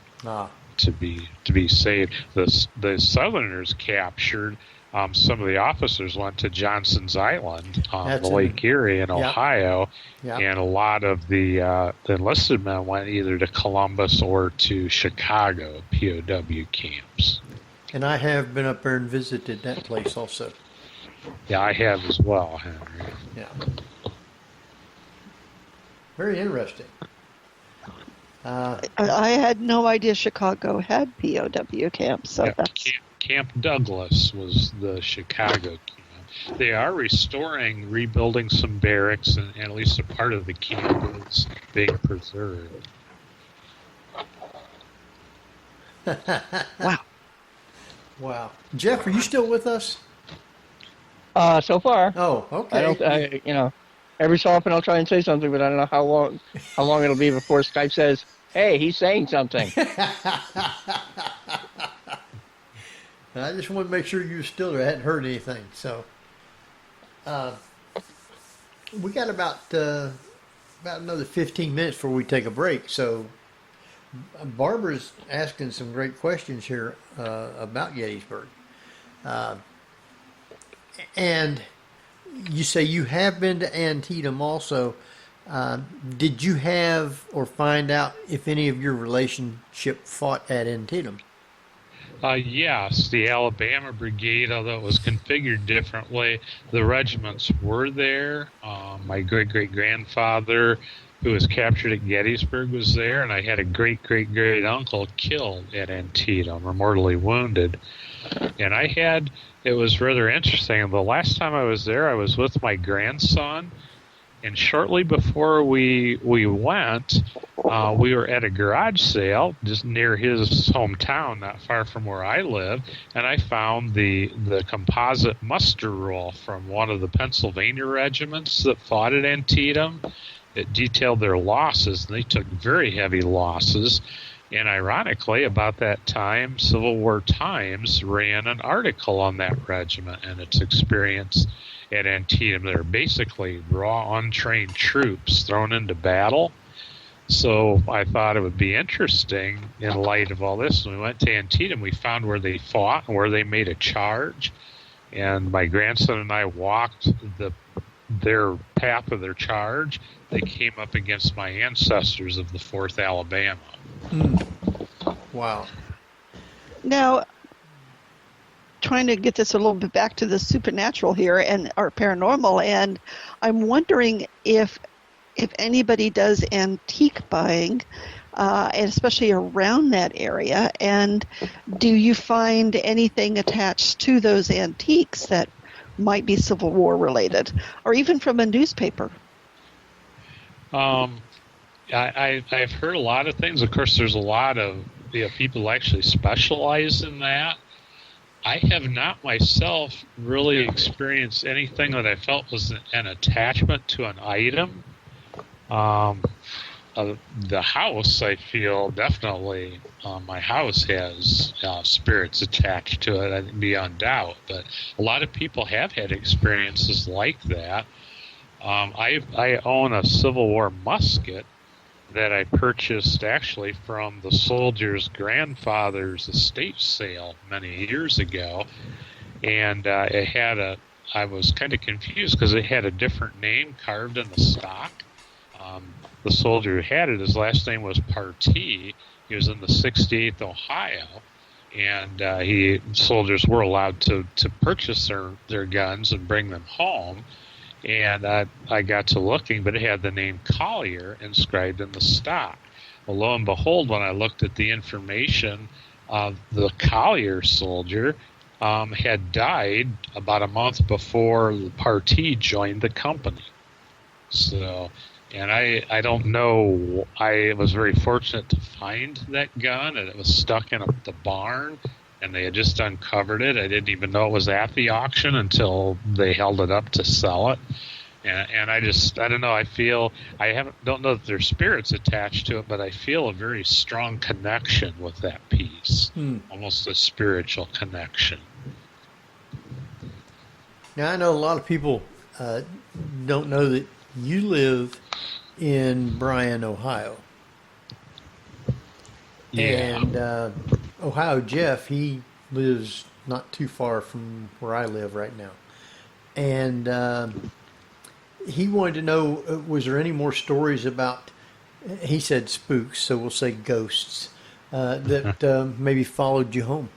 to be saved. The Southerners captured some of the officers went to Johnson's Island on That's the Lake Erie in Yep. Ohio, Yep. and a lot of the enlisted men went either to Columbus or to Chicago POW camps. And I have been up there and visited that place also. Yeah, I have as well, Henry. Yeah. Very interesting. I had no idea Chicago had POW camps, so Yeah, that's Camp Douglas was the Chicago camp. They are rebuilding some barracks, and at least a part of the camp is being preserved. wow. Wow. Jeff, are you still with us? So far, Oh, okay. every so often I'll try and say something, but I don't know how long it'll be before Skype says, "Hey, he's saying something." I just want to make sure you were still there. I hadn't heard anything. So, we got about another 15 minutes before we take a break. So, Barbara's asking some great questions here about Gettysburg. And you say you have been to Antietam also. Did you have or find out if any of your relationship fought at Antietam? Yes, the Alabama Brigade, although it was configured differently, the regiments were there. My great-great-grandfather, who was captured at Gettysburg, was there, and I had a great-great-great-uncle killed at Antietam or mortally wounded. And it was rather interesting. The last time I was there, I was with my grandson, and shortly before we went, we were at a garage sale just near his hometown, not far from where I live, and I found the composite muster roll from one of the Pennsylvania regiments that fought at Antietam. It detailed their losses, and they took very heavy losses. And ironically, about that time, Civil War Times ran an article on that regiment and its experience at Antietam. They're basically raw, untrained troops thrown into battle. So I thought it would be interesting in light of all this. When we went to Antietam, we found where they fought and where they made a charge. And my grandson and I walked their path of their charge. They came up against my ancestors of the 4th Alabama. Wow. Now, trying to get this a little bit back to the supernatural here and our paranormal, and I'm wondering if anybody does antique buying, and especially around that area, and do you find anything attached to those antiques that might be Civil War related, or even from a newspaper? I've heard a lot of things. Of course, there's a lot of people who actually specialize in that. I have not myself really experienced anything that I felt was an attachment to an item. The house, I feel definitely, my house has spirits attached to it, I think, beyond doubt. But a lot of people have had experiences like that. I own a Civil War musket that I purchased actually from the soldier's grandfather's estate sale many years ago, and I was kind of confused because it had a different name carved in the stock. The soldier who had it, his last name was Partee. He was in the 68th Ohio, and soldiers were allowed to purchase their guns and bring them home. And I got to looking, but it had the name Collier inscribed in the stock. Well, lo and behold, when I looked at the information, the Collier soldier had died about a month before the Partee joined the company. So, and I don't know, I was very fortunate to find that gun, and it was stuck in the barn. And they had just uncovered it. I didn't even know it was at the auction until they held it up to sell it. And I don't know. Don't know that there's spirits attached to it, but I feel a very strong connection with that piece, almost a spiritual connection. Now, I know a lot of people don't know that you live in Bryan, Ohio. Yeah. And Ohio Jeff, he lives not too far from where I live right now. And he wanted to know, was there any more stories about, he said spooks, so we'll say ghosts, that maybe followed you home?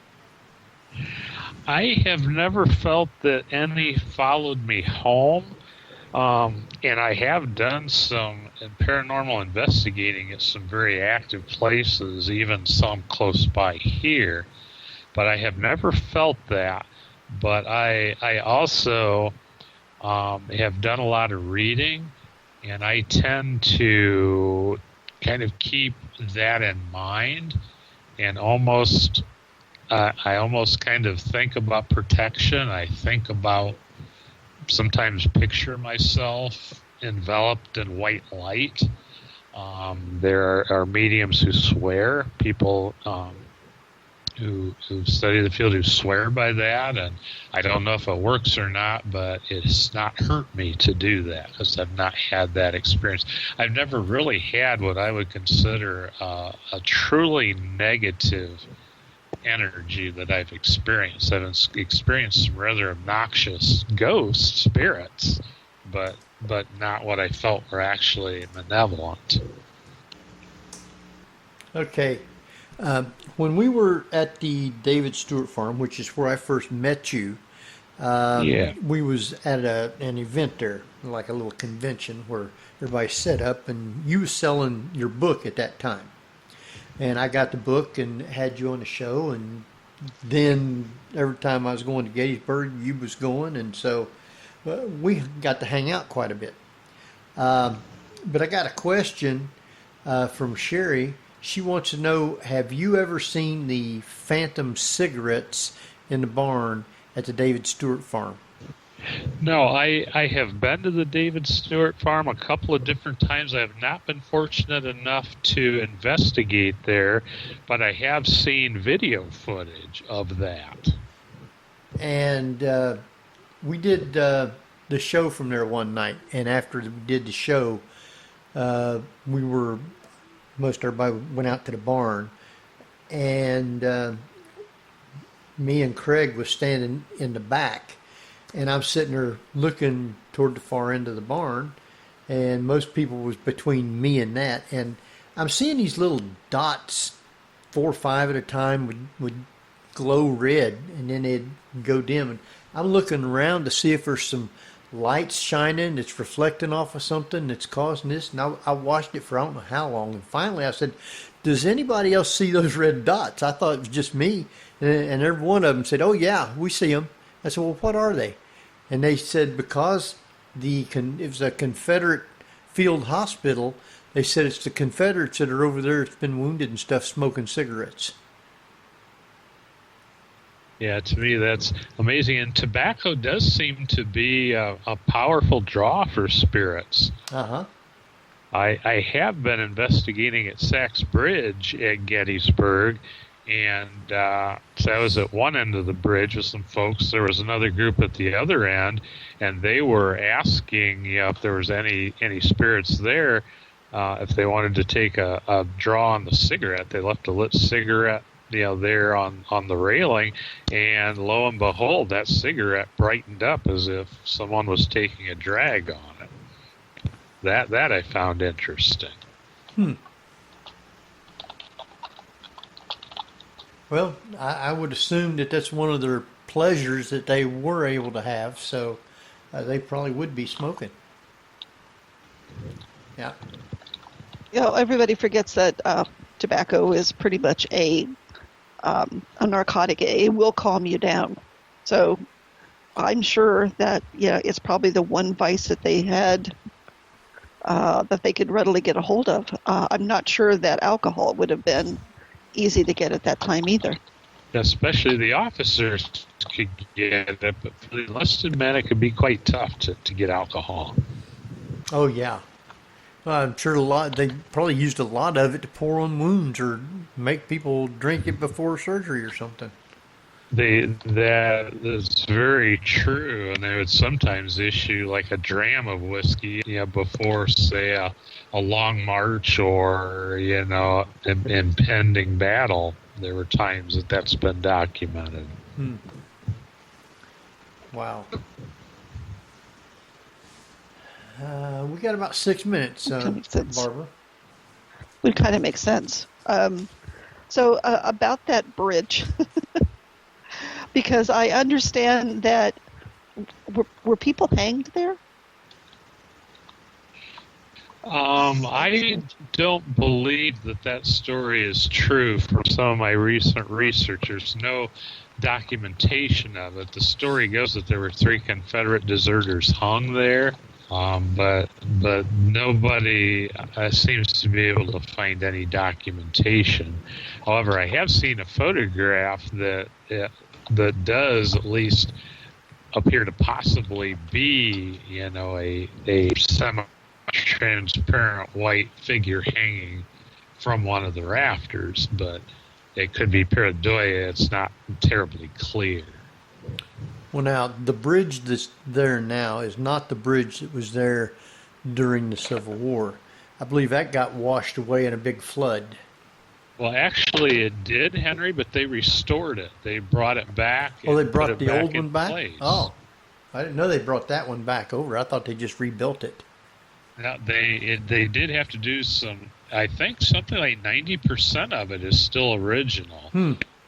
I have never felt that any followed me home. And I have done some paranormal investigating at some very active places, even some close by here. But I have never felt that. But I also have done a lot of reading, and I tend to kind of keep that in mind, and I almost kind of think about protection. I think about, sometimes picture myself enveloped in white light. There are mediums who swear, people who study the field who swear by that, and I don't know if it works or not, but it's not hurt me to do that because I've not had that experience. I've never really had what I would consider a truly negative energy that I've experienced. I've experienced some rather obnoxious ghost spirits, but not what I felt were actually malevolent. Okay. When we were at the David Stewart farm, which is where I first met you, we was at an event there, like a little convention where everybody set up, and you was selling your book at that time. And I got the book and had you on the show, and then every time I was going to Gettysburg, you was going, and so we got to hang out quite a bit. But I got a question from Sherry. She wants to know, have you ever seen the phantom cigarettes in the barn at the David Stewart farm? No, I have been to the David Stewart farm a couple of different times. I have not been fortunate enough to investigate there, but I have seen video footage of that. And we did the show from there one night, and after we did the show, most everybody went out to the barn, and me and Craig was standing in the back. And I'm sitting there looking toward the far end of the barn, and most people was between me and that. And I'm seeing these little dots, 4 or 5 at a time, would glow red, and then they'd go dim. And I'm looking around to see if there's some lights shining that's reflecting off of something that's causing this. And I watched it for I don't know how long. And finally I said, does anybody else see those red dots? I thought it was just me. And every one of them said, oh, yeah, we see them. I said, well, what are they? And they said because it was a Confederate field hospital, they said it's the Confederates that are over there that's been wounded and stuff smoking cigarettes. Yeah, to me that's amazing. And tobacco does seem to be a powerful draw for spirits. Uh-huh. I have been investigating at Sachs Bridge at Gettysburg, and so I was at one end of the bridge with some folks. There was another group at the other end, and they were asking, if there was any spirits there, if they wanted to take a draw on the cigarette. They left a lit cigarette, there on the railing, and lo and behold, that cigarette brightened up as if someone was taking a drag on it. That I found interesting. Well, I would assume that that's one of their pleasures that they were able to have, so they probably would be smoking. Yeah. Everybody forgets that tobacco is pretty much a narcotic. It will calm you down. So I'm sure that, it's probably the one vice that they had that they could readily get a hold of. I'm not sure that alcohol would have been easy to get at that time either. Especially the officers could get it, but for the enlisted men, it could be quite tough to get alcohol. Oh, yeah. Well, I'm sure they probably used a lot of it to pour on wounds or make people drink it before surgery or something. That is very true, and they would sometimes issue like a dram of whiskey, before, say, a long march or, impending battle. There were times that's been documented. Wow. We got about 6 minutes, That makes sense. Barbara. Would kind of make sense. So about that bridge, because I understand that were people hanged there? I don't believe that story is true from some of my recent research. There's no documentation of it. The story goes that there were 3 Confederate deserters hung there, but nobody seems to be able to find any documentation. However, I have seen a photograph that does at least appear to possibly be, a semi-transparent white figure hanging from one of the rafters, but it could be pareidolia. It's not terribly clear. Well, now, the bridge that's there now is not the bridge that was there during the Civil War. I believe that got washed away in a big flood. Well, actually, it did, Henry, but they restored it. They brought it back. Oh, they and brought put it the old one back? place. Oh, I didn't know they brought that one back over. I thought they just rebuilt it. Now, they did have to do some, I think something like 90% of it is still original.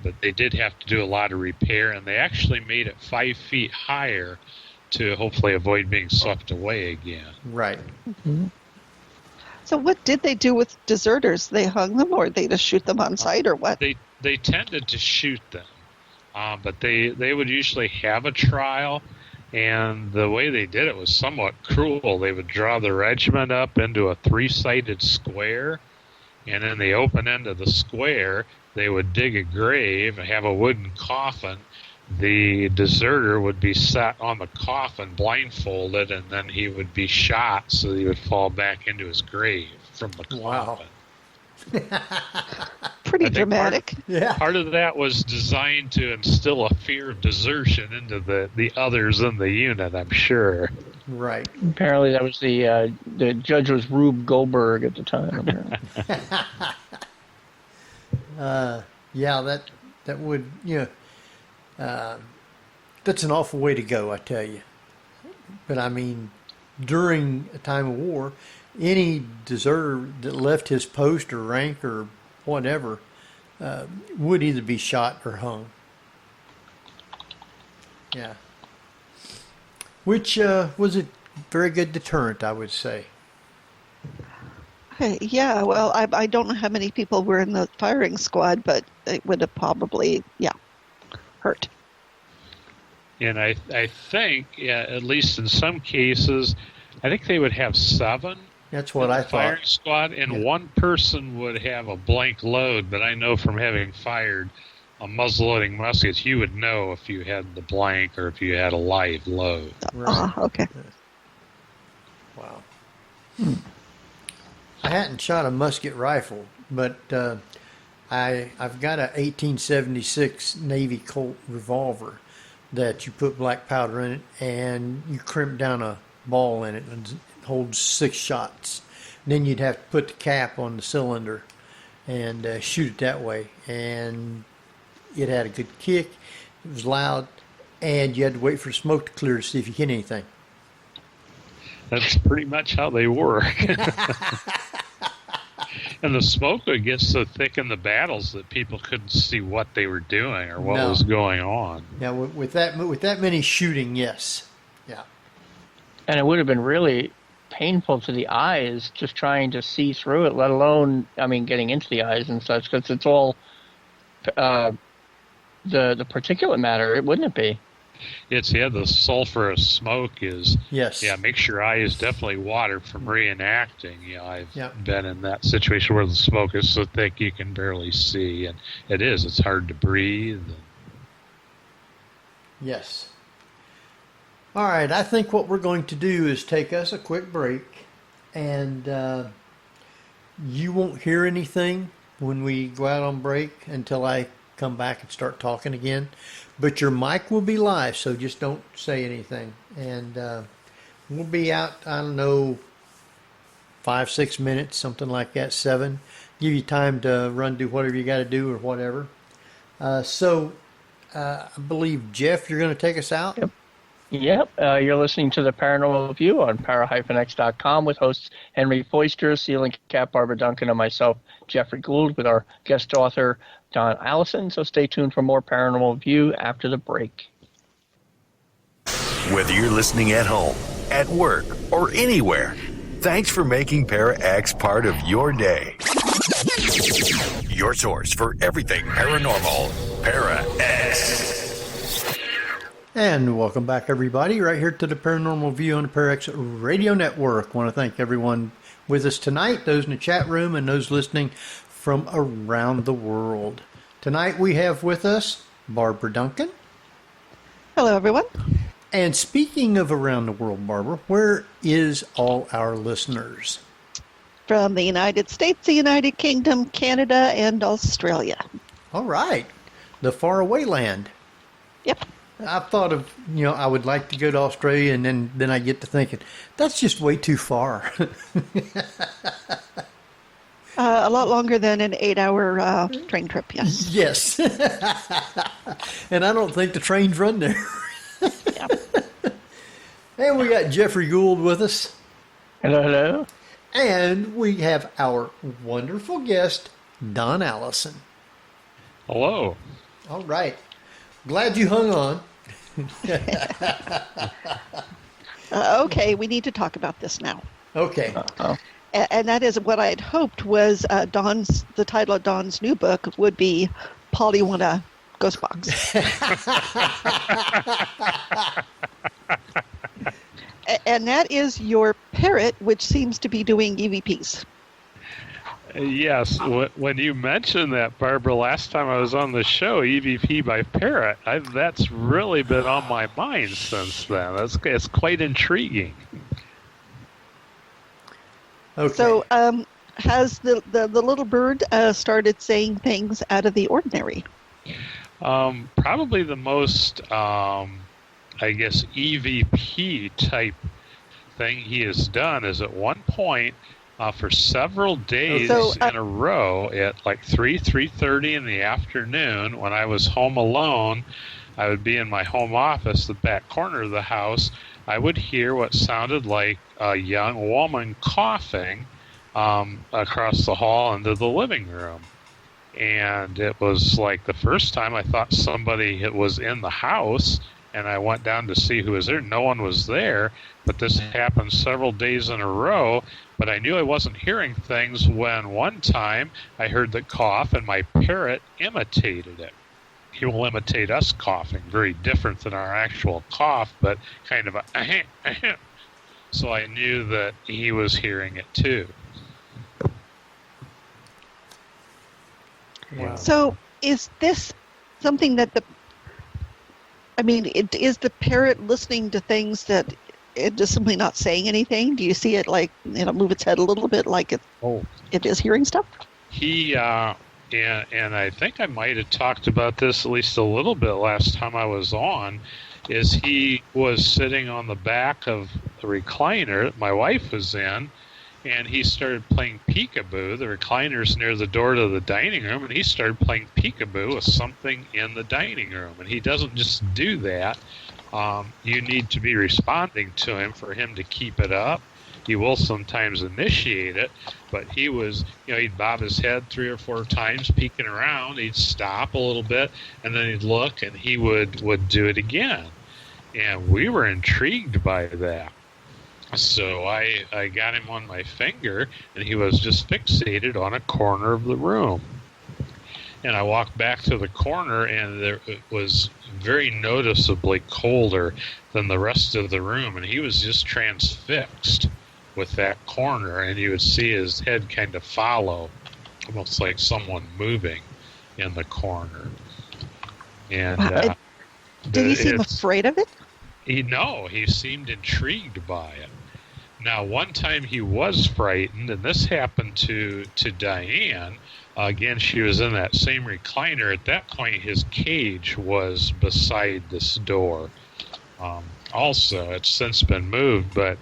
But they did have to do a lot of repair, and they actually made it 5 feet higher to hopefully avoid being swept away again. Right. Mm-hmm. So what did they do with deserters? They hung them, or they just shoot them on sight, or what? They tended to shoot them, but they would usually have a trial, and the way they did it was somewhat cruel. They would draw the regiment up into a 3-sided square, and in the open end of the square, they would dig a grave and have a wooden coffin. The deserter would be sat on the coffin blindfolded, and then he would be shot so he would fall back into his grave from the coffin. Pretty dramatic. Part of that was designed to instill a fear of desertion into the others in the unit, I'm sure. Right. Apparently that was the judge was Rube Goldberg at the time. That would, that's an awful way to go, I tell you. But I mean, during a time of war, any deserter that left his post or rank or whatever would either be shot or hung. Yeah. Which was a very good deterrent, I would say. Yeah, well, I don't know how many people were in the firing squad, but it would have probably, hurt. And I think, at least in some cases, I think they would have 7. That's what I thought. Firing squad, and one person would have a blank load, but I know from having fired a muzzle-loading muskets, you would know if you had the blank or if you had a live load. Right. Okay. Wow. I hadn't shot a musket rifle, but I've got a 1876 Navy Colt revolver that you put black powder in it, and you crimp down a ball in it, and it holds 6 shots. And then you'd have to put the cap on the cylinder and shoot it that way. And it had a good kick. It was loud, and you had to wait for smoke to clear to see if you hit anything. That's pretty much how they work. And the smoke would get so thick in the battles that people couldn't see what they were doing or what was going on. Now, with that many shooting, yes. Yeah. And it would have been really painful to the eyes just trying to see through it, let alone, getting into the eyes and such, because it's all the particulate matter, wouldn't it be? It's, the sulfurous smoke is, yes. Makes your eyes definitely water from reenacting. I've been in that situation where the smoke is so thick you can barely see, and it's hard to breathe. Yes. All right, I think what we're going to do is take us a quick break, and you won't hear anything when we go out on break until I come back and start talking again. But your mic will be live, so just don't say anything. And we'll be out, 5-6 minutes, something like that, 7. Give you time to run, do whatever you got to do or whatever. So I believe, Jeff, you're going to take us out? Yep. Yep, you're listening to the Paranormal View on para-x.com with hosts Henry Foister, Ceiling Cat, Barbara Duncan, and myself, Jeffrey Gould, with our guest author, Don Allison. So stay tuned for more Paranormal View after the break. Whether you're listening at home, at work, or anywhere, thanks for making Para-X part of your day. Your source for everything paranormal, Para-X. And welcome back, everybody, right here to the Paranormal View on the Parax Radio Network. I want to thank everyone with us tonight, those in the chat room and those listening from around the world. Tonight we have with us Barbara Duncan. Hello, everyone. And speaking of around the world, Barbara, where is all our listeners? From the United States, the United Kingdom, Canada, and Australia. All right. The faraway land. Yep. I've thought of, I would like to go to Australia, and then I get to thinking, that's just way too far. A lot longer than an 8-hour train trip, yes. Yes. And I don't think the trains run there. Yeah. And we got Jeffrey Gould with us. Hello, hello. And we have our wonderful guest, Don Allison. Hello. All right. Glad you hung on. Okay, we need to talk about this now. Okay. Uh-oh. And that is what I had hoped was the title of Don's new book would be Polly Want a Ghost Box. And that is your parrot, which seems to be doing EVPs. Yes, when you mentioned that, Barbara, last time I was on the show, EVP by Parrot, that's really been on my mind since then. It's quite intriguing. Okay. So has the little bird started saying things out of the ordinary? Probably the most, I guess, EVP type thing he has done is at one point, for several days in a row at like 3:30 in the afternoon when I was home alone, I would be in my home office, the back corner of the house. I would hear what sounded like a young woman coughing across the hall into the living room. And it was like the first time I thought somebody was in the house, and I went down to see who was there. No one was there, but this happened several days in a row. But I knew I wasn't hearing things when one time I heard the cough, and my parrot imitated it. He will imitate us coughing, very different than our actual cough, but kind of a ahem, ahem. So I knew that he was hearing it too. Wow. So is this something that is the parrot listening to things that it just simply not saying anything? Do you see it move its head a little bit like it is hearing stuff? He, and I think I might have talked about this at least a little bit last time I was on, is he was sitting on the back of the recliner that my wife was in, and he started playing peekaboo. The recliner's near the door to the dining room, and he started playing peekaboo with something in the dining room. And he doesn't just do that. You need to be responding to him for him to keep it up. He will sometimes initiate it, but he was, he'd bob his head 3 or 4 times, peeking around. He'd stop a little bit, and then he'd look, and he would do it again. And we were intrigued by that. So I got him on my finger, and he was just fixated on a corner of the room. And I walked back to the corner, and it was very noticeably colder than the rest of the room, and he was just transfixed with that corner, and you would see his head kind of follow, almost like someone moving in the corner. And did he seem afraid of it? He seemed intrigued by it. Now, one time he was frightened, and this happened to Diane. Again, she was in that same recliner. At that point, his cage was beside this door. Also, it's since been moved, but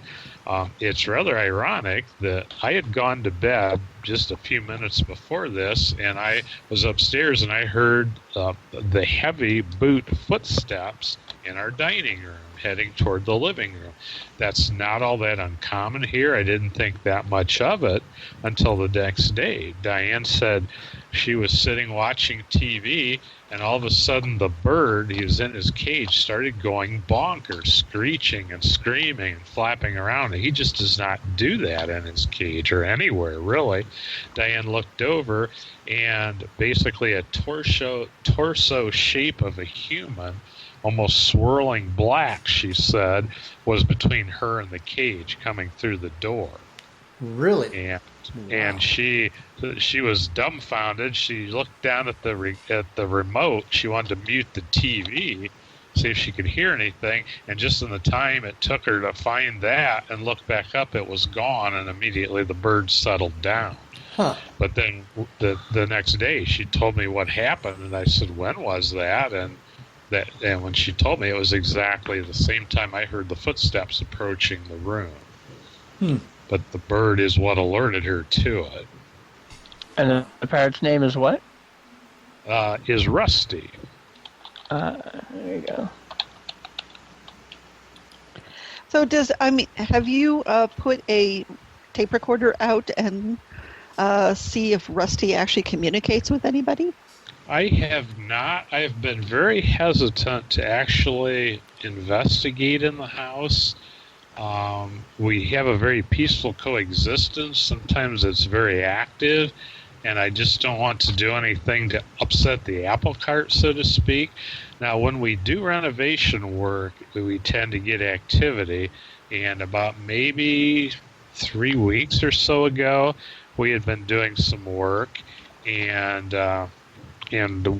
It's rather ironic that I had gone to bed just a few minutes before this, and I was upstairs and I heard the heavy boot footsteps in our dining room heading toward the living room. That's not all that uncommon here. I didn't think that much of it until the next day. Diane said she was sitting watching TV, and all of a sudden the bird, he was in his cage, started going bonkers, screeching and screaming and flapping around. And he just does not do that in his cage or anywhere, really. Diane looked over, and basically a torso shape of a human, almost swirling black, she said, was between her and the cage coming through the door. Really? And she was dumbfounded. She looked down at the remote. She wanted to mute the TV, see if she could hear anything. And just in the time it took her to find that and look back up, it was gone. And immediately the bird settled down. Huh. But then the next day she told me what happened, and I said, "When was that?" And when she told me, it was exactly the same time I heard the footsteps approaching the room. But the bird is what alerted her to it. And the parrot's name is what? Is Rusty. There you go. So have you put a tape recorder out and see if Rusty actually communicates with anybody? I have not. I have been very hesitant to actually investigate in the house. We have a very peaceful coexistence. Sometimes it's very active, and I just don't want to do anything to upset the apple cart, so to speak. Now, when we do renovation work, we tend to get activity, and about maybe 3 weeks or so ago, we had been doing some work, and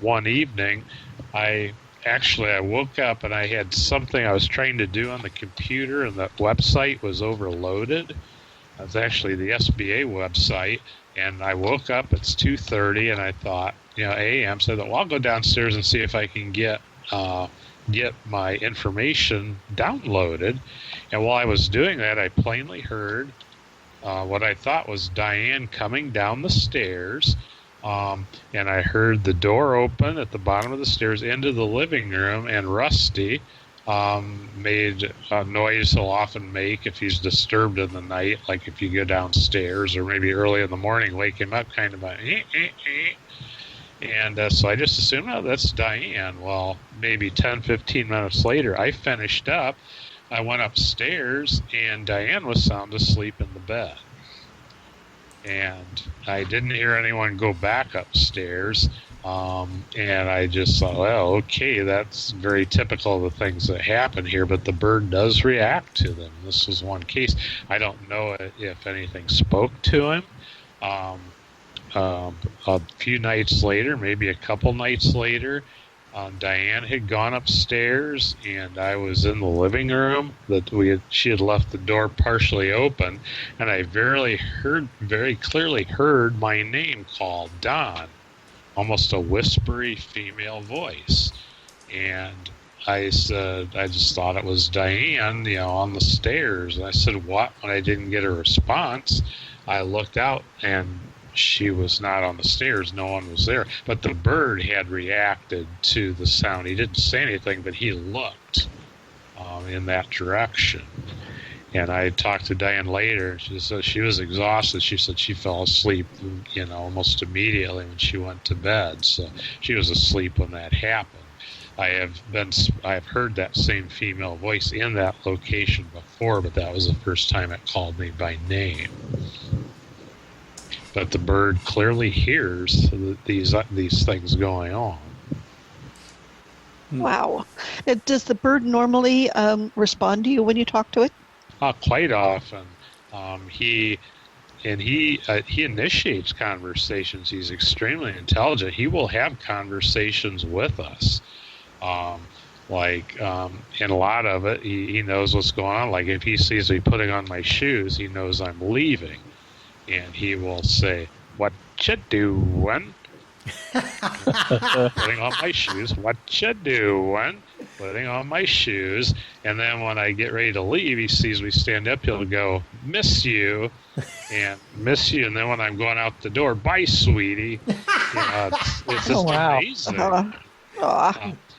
one evening, I woke up and I had something I was trying to do on the computer, and the website was overloaded. It was actually the SBA website, and I woke up, it's 2:30, and I thought, a.m., so I thought, well, I'll go downstairs and see if I can get my information downloaded. And while I was doing that, I plainly heard what I thought was Diane coming down the stairs. And I heard the door open at the bottom of the stairs into the living room, and Rusty made a noise he'll often make if he's disturbed in the night, like if you go downstairs or maybe early in the morning, wake him up, kind of a And so I just assumed, oh, that's Diane. Well, maybe 10, 15 minutes later, I finished up. I went upstairs, and Diane was sound asleep in the bed. And I didn't hear anyone go back upstairs. And I just thought, well, okay, that's very typical of the things that happen here, but the bird does react to them. This was one case. I don't know if anything spoke to him. A few nights later, maybe a couple nights later, Diane had gone upstairs, and I was in the living room. She had left the door partially open, and I very clearly heard my name called, Don, almost a whispery female voice. And I said, I just thought it was Diane, on the stairs. And I said, what? When I didn't get a response, I looked out, and she was not on the stairs. No one was there. But the bird had reacted to the sound. He didn't say anything, but he looked in that direction. And I talked to Diane later. She said she was exhausted. She said she fell asleep, almost immediately when she went to bed. So she was asleep when that happened. I've heard that same female voice in that location before, but that was the first time it called me by name. But the bird clearly hears these things going on. Wow. Does the bird normally respond to you when you talk to it? Quite often. He initiates conversations. He's extremely intelligent. He will have conversations with us. And a lot of it, he knows what's going on. Like if he sees me putting on my shoes, he knows I'm leaving. And he will say, what you doing? Putting on my shoes. What you doing? Putting on my shoes. And then when I get ready to leave, he sees me stand up. He'll go, miss you. And miss you. And then when I'm going out the door, bye, sweetie. It's just amazing.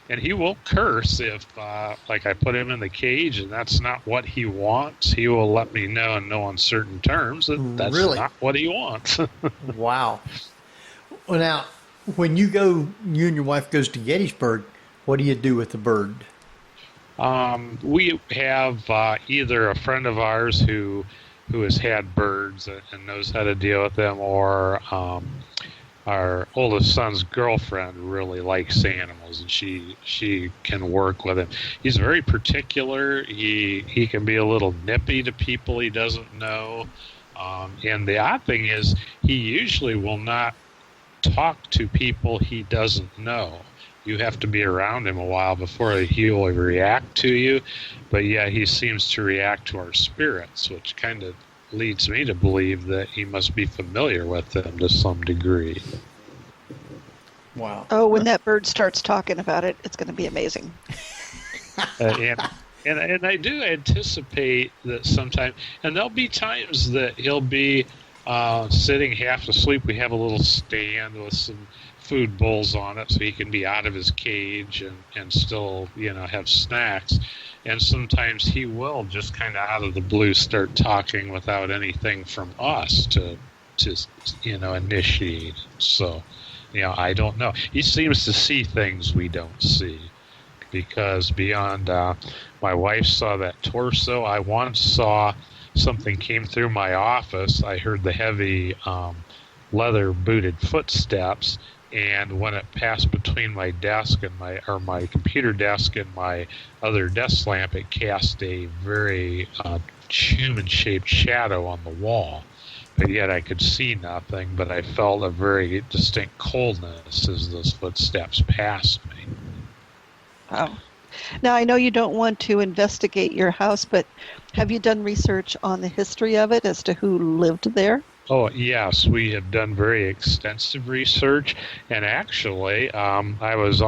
And he will curse if, like, I put him in the cage and that's not what he wants. He will let me know in no uncertain terms that that's not what he wants. Wow. Well, now, when you and your wife goes to Gettysburg, what do you do with the bird? We have either a friend of ours who has had birds and knows how to deal with them, or our oldest son's girlfriend really likes animals, and she can work with him. He's very particular. He can be a little nippy to people he doesn't know. And the odd thing is, he usually will not talk to people he doesn't know. You have to be around him a while before he will react to you. But yeah, he seems to react to our spirits, which kind of leads me to believe that he must be familiar with them to some degree. Wow. Oh, when that bird starts talking about it, it's going to be amazing. And I do anticipate that sometime, and there'll be times that he'll be sitting half asleep. We have a little stand with some food bowls on it so he can be out of his cage and still, have snacks. And sometimes he will just kind of out of the blue start talking without anything from us to initiate. So, I don't know. He seems to see things we don't see, because beyond my wife saw that torso. I once saw something came through my office. I heard the heavy leather booted footsteps, and when it passed between my desk and my computer desk and my other desk lamp, it cast a very human-shaped shadow on the wall. But yet I could see nothing, but I felt a very distinct coldness as those footsteps passed me. Wow. Now, I know you don't want to investigate your house, but have you done research on the history of it as to who lived there? Oh, yes, we have done very extensive research. And actually, I was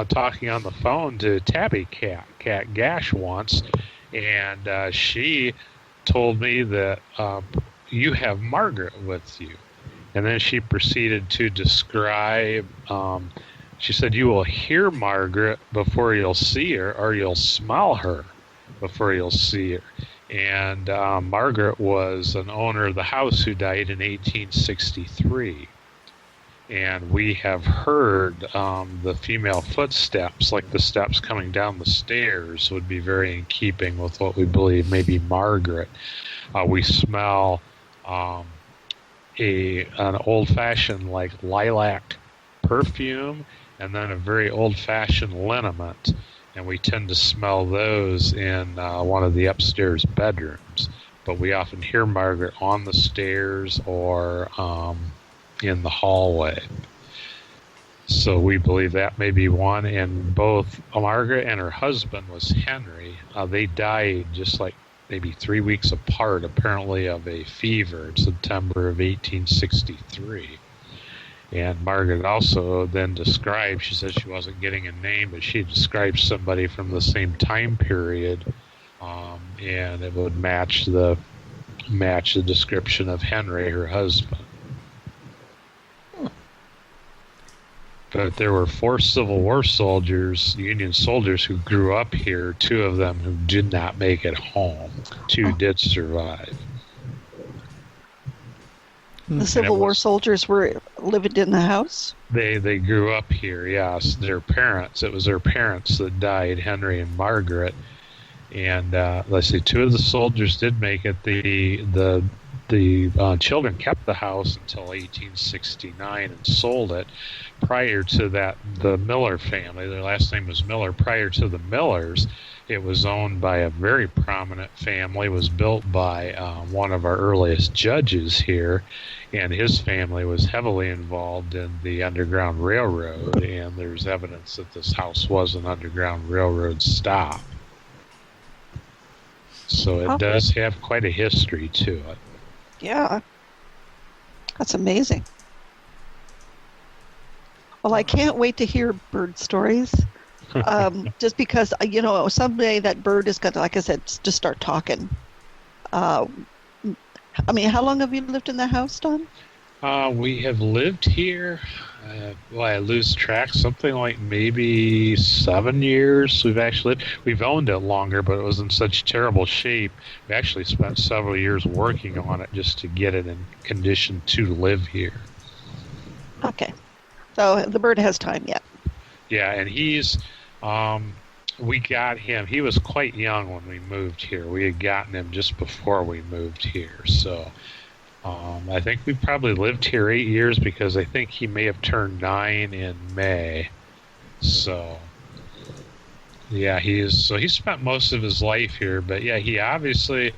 talking on the phone to Tabby Cat Gash once, and she told me that you have Margaret with you. And then she proceeded to describe, she said, you will hear Margaret before you'll see her, or you'll smell her before you'll see her. And Margaret was an owner of the house who died in 1863. And we have heard the female footsteps, like the steps coming down the stairs, would be very in keeping with what we believe may be Margaret. We smell an old-fashioned like lilac perfume, and then a very old-fashioned liniment, and we tend to smell those in one of the upstairs bedrooms. But we often hear Margaret on the stairs or in the hallway. So we believe that may be one. And both Margaret and her husband was Henry. They died just like maybe 3 weeks apart, apparently, of a fever in September of 1863. And Margaret also then described, she said she wasn't getting a name, but she described somebody from the same time period, and it would match the description of Henry, her husband. But there were 4 Civil War soldiers, Union soldiers, who grew up here, 2 of them who did not make it home. 2 did survive. The Civil War soldiers were living in the house? They grew up here, yes. Their parents, it was their parents that died, Henry and Margaret. And let's see, 2 of the soldiers did make it. The children kept the house until 1869 and sold it. Prior to that, the Miller family, their last name was Miller, prior to the Millers, it was owned by a very prominent family. It was built by one of our earliest judges here, and his family was heavily involved in the Underground Railroad, and there's evidence that this house was an Underground Railroad stop. So it does have quite a history to it. Yeah. That's amazing. Well, I can't wait to hear bird stories. Just because, someday that bird is going to, like I said, just start talking. I mean, how long have you lived in the house, Don? We have lived here, I lose track, something like maybe 7 years. We've owned it longer, but it was in such terrible shape. We actually spent several years working on it just to get it in condition to live here. Okay. So the bird has time yet. Yeah, and we got him, he was quite young when we moved here. We had gotten him just before we moved here, so... I think we probably lived here 8 years because I think he may have turned 9 in May. So, yeah, he spent most of his life here. But yeah, he obviously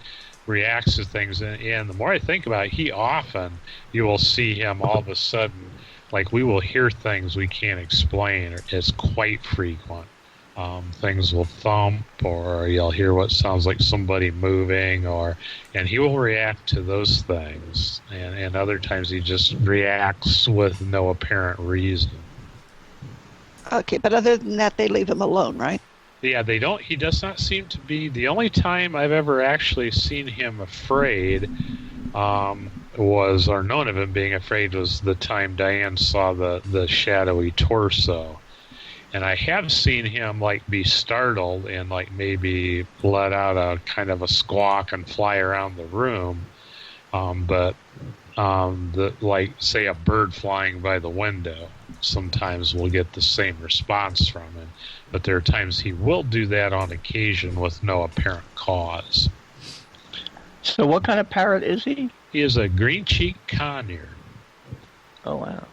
reacts to things. And the more I think about it, you will see him all of a sudden, like we will hear things we can't explain. It's quite frequent. Things will thump, or you'll hear what sounds like somebody moving, and he will react to those things. And other times he just reacts with no apparent reason. Okay, but other than that, they leave him alone, right? Yeah, they don't. He does not seem to be. The only time I've ever actually seen him afraid or known of him being afraid was the time Diane saw the shadowy torso. And I have seen him be startled and maybe let out a kind of a squawk and fly around the room. But say a bird flying by the window, sometimes we'll get the same response from him. But there are times he will do that on occasion with no apparent cause. So what kind of parrot is he? He is a green-cheeked conure. Oh, wow.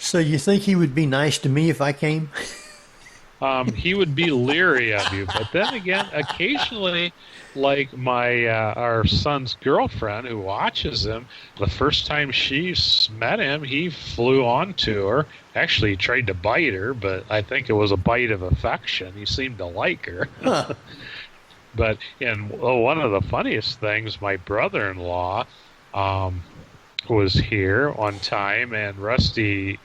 So you think he would be nice to me if I came? He would be leery of you, but then again, occasionally, like our son's girlfriend who watches him, the first time she met him, he flew onto her. Actually, he tried to bite her, but I think it was a bite of affection. He seemed to like her. Huh. But one of the funniest things, my brother-in-law was here one time, and Rusty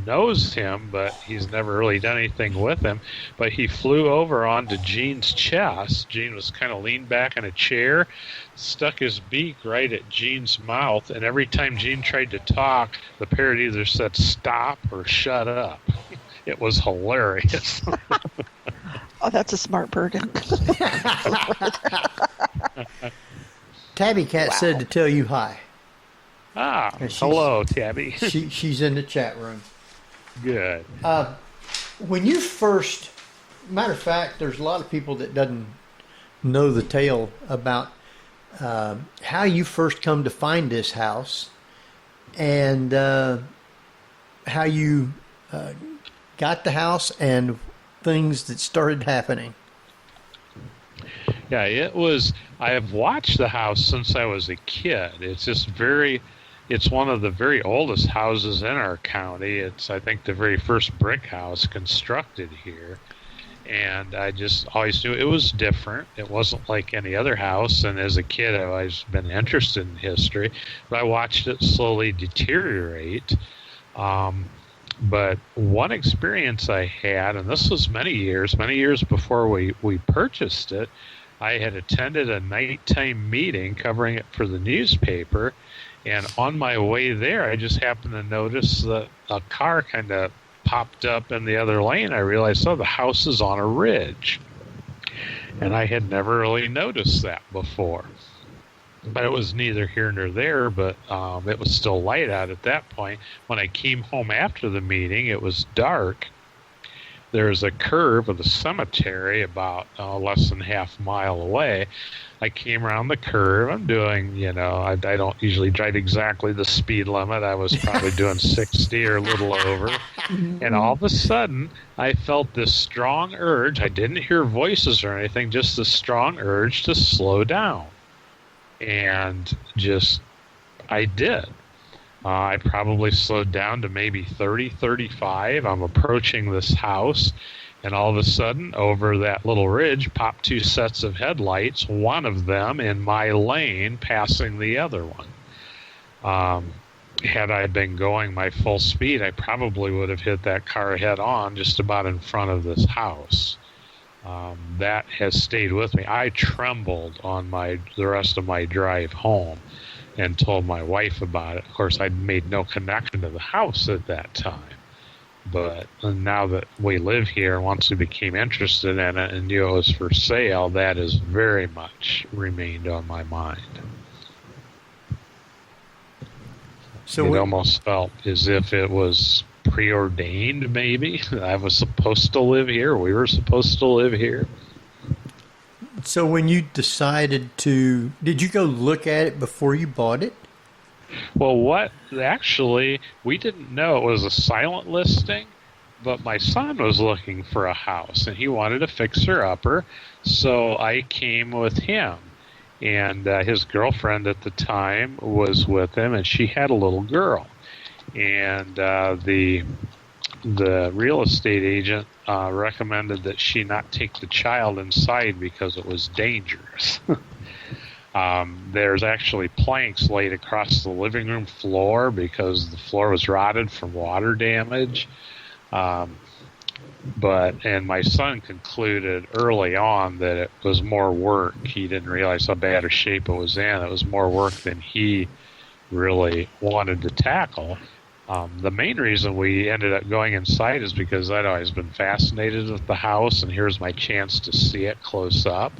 knows him, but he's never really done anything with him. But he flew over onto Gene's chest. Gene was kind of leaned back in a chair, stuck his beak right at Gene's mouth, and every time Gene tried to talk, the parrot either said stop or shut up. It was hilarious. Oh, that's a smart bird. Tabby Cat said to tell you hi. Hello, Tabby. She's in the chat room. Good. When you first, matter of fact, there's a lot of people that doesn't know the tale about how you first come to find this house and how you got the house and things that started happening. Yeah, I have watched the house since I was a kid. It's one of the very oldest houses in our county. It's, I think, the very first brick house constructed here. And I just always knew it was different. It wasn't like any other house. And as a kid, I've always been interested in history. But I watched it slowly deteriorate. But one experience I had, and this was many years before we purchased it, I had attended a nighttime meeting covering it for the newspaper. And on my way there, I just happened to notice that a car kind of popped up in the other lane. I realized, the house is on a ridge. And I had never really noticed that before. But it was neither here nor there, but it was still light out at that point. When I came home after the meeting, it was dark. There's a curve of the cemetery about less than half a mile away. I came around the curve. I'm doing, I don't usually drive exactly the speed limit. I was probably doing 60 or a little over. And all of a sudden, I felt this strong urge. I didn't hear voices or anything, just this strong urge to slow down. And I did. I probably slowed down to maybe 30, 35. I'm approaching this house, and all of a sudden, over that little ridge, popped two sets of headlights, one of them in my lane, passing the other one. had I been going my full speed, I probably would have hit that car head on just about in front of this house. That has stayed with me. I trembled on the rest of my drive home and told my wife about it. Of course, I'd made no connection to the house at that time. But now that we live here, once we became interested in it and knew it was for sale, that has very much remained on my mind. So it almost felt as if it was preordained, maybe. I was supposed to live here. We were supposed to live here. So when you decided to, did you go look at it before you bought it? Well, actually, we didn't know it was a silent listing, but my son was looking for a house, and he wanted a fixer-upper, so I came with him. And his girlfriend at the time was with him, and she had a little girl. And the real estate agent recommended that she not take the child inside because it was dangerous. There's actually planks laid across the living room floor because the floor was rotted from water damage. And my son concluded early on that it was more work. He didn't realize how bad a shape it was in. It was more work than he really wanted to tackle. The main reason we ended up going inside is because I'd always been fascinated with the house, and here's my chance to see it close up.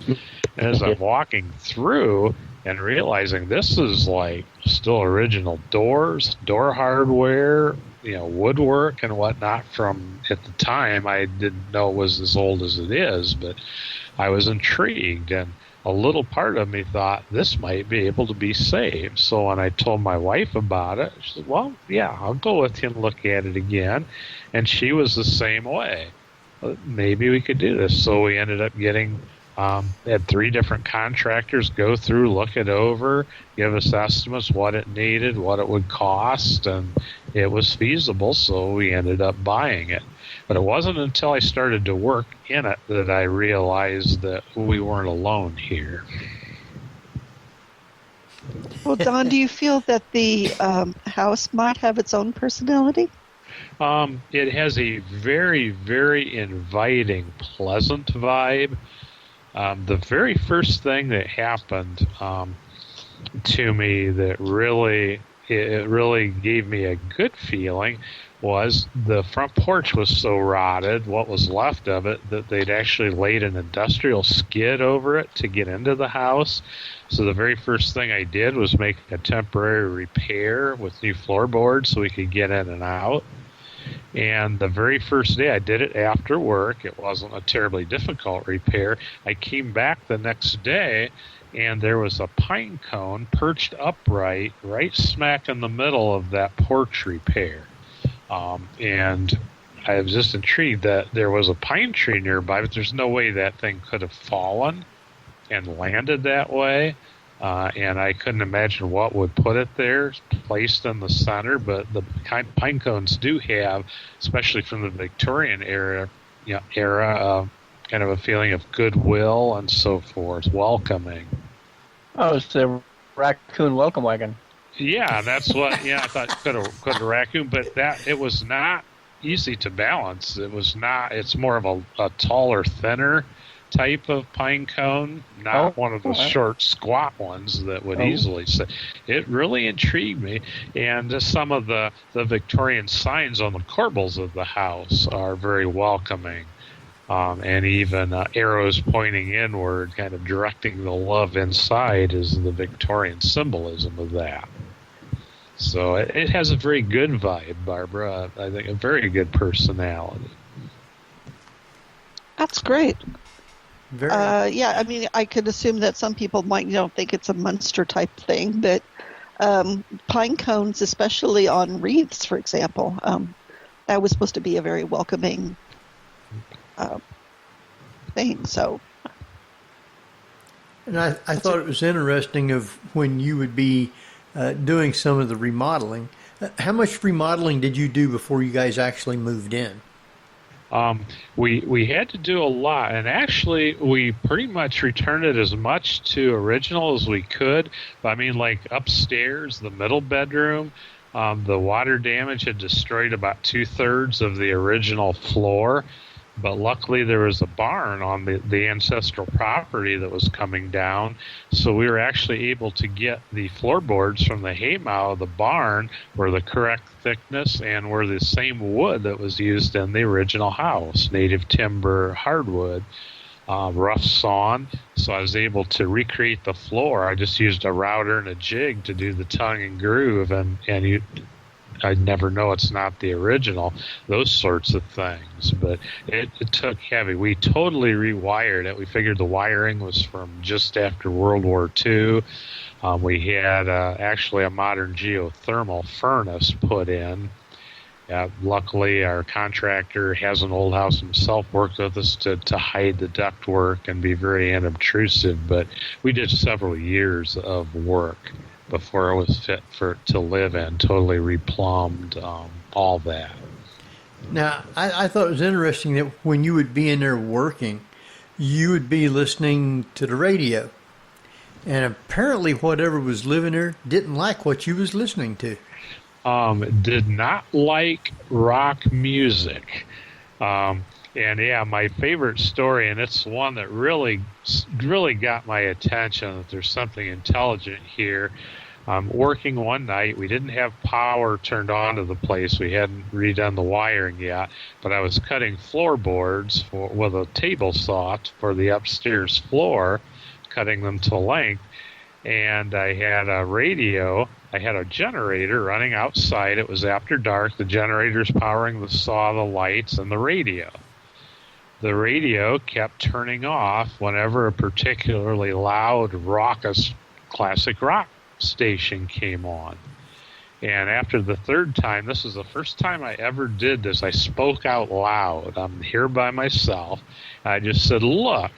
And as I'm walking through and realizing this is like still original doors, door hardware, woodwork and whatnot from at the time, I didn't know it was as old as it is, but I was intrigued, and a little part of me thought this might be able to be saved. So when I told my wife about it, she said, well, yeah, I'll go with you and look at it again. And she was the same way. Maybe we could do this. So we ended up had 3 different contractors go through, look it over, give us estimates, what it needed, what it would cost, and it was feasible, so we ended up buying it. But it wasn't until I started to work in it that I realized that we weren't alone here. Well, Don, do you feel that the house might have its own personality? It has a very, very inviting, pleasant vibe. The very first thing that happened to me that really gave me a good feeling was the front porch was so rotted, what was left of it, that they'd actually laid an industrial skid over it to get into the house. So the very first thing I did was make a temporary repair with new floorboards so we could get in and out. And the very first day I did it after work. It wasn't a terribly difficult repair. I came back the next day, and there was a pine cone perched upright right smack in the middle of that porch repair. And I was just intrigued that there was a pine tree nearby, but there's no way that thing could have fallen and landed that way. And I couldn't imagine what would put it there, placed in the center. But the pine cones do have, especially from the Victorian era, kind of a feeling of goodwill and so forth, welcoming. Oh, it's the raccoon welcome wagon. Yeah, that's what. Yeah, I thought could a raccoon, but it was not easy to balance. It was not. It's more of a taller, thinner type of pine cone, not one of the short, squat ones that would easily sit. It really intrigued me, and some of the Victorian signs on the corbels of the house are very welcoming, and even arrows pointing inward, kind of directing the love inside, is the Victorian symbolism of that. So it has a very good vibe, Barbara. I think a very good personality. That's great. Very. I mean, I could assume that some people might, think it's a Munster type thing, but pine cones, especially on wreaths, for example, that was supposed to be a very welcoming thing. So, And I thought it was interesting of when you would be doing some of the remodeling. How much remodeling did you do before you guys actually moved in? We had to do a lot, and actually we pretty much returned it as much to original as we could. I mean, like upstairs, the middle bedroom, The water damage had destroyed about 2/3 of the original floor, but luckily there was a barn on the ancestral property that was coming down, so we were actually able to get the floorboards from the haymow of the barn were the correct thickness and were the same wood that was used in the original house, native timber hardwood. Rough sawn, so I was able to recreate the floor. I just used a router and a jig to do the tongue and groove, and I'd never know it's not the original, those sorts of things. But it took heavy. We totally rewired it. We figured the wiring was from just after World War II. We had actually a modern geothermal furnace put in. Luckily, our contractor has an old house himself, worked with us to hide the ductwork and be very unobtrusive. But we did several years of work before it was fit to live in, totally replumbed, all that. Now, I thought it was interesting that when you would be in there working, you would be listening to the radio. And apparently whatever was living there didn't like what you was listening to. Did not like rock music. And yeah, my favorite story, and it's one that really got my attention, that there's something intelligent here. Working one night, we didn't have power turned on to the place. We hadn't redone the wiring yet, but I was cutting floorboards with a table saw for the upstairs floor, cutting them to length. And I had a radio. I had a generator running outside. It was after dark. The generator's powering the saw, the lights, and the radio. The radio kept turning off whenever a particularly loud, raucous classic rock station came on. And after the third time, this is the first time I ever did this, I spoke out loud. I'm here by myself. I just said, "Look,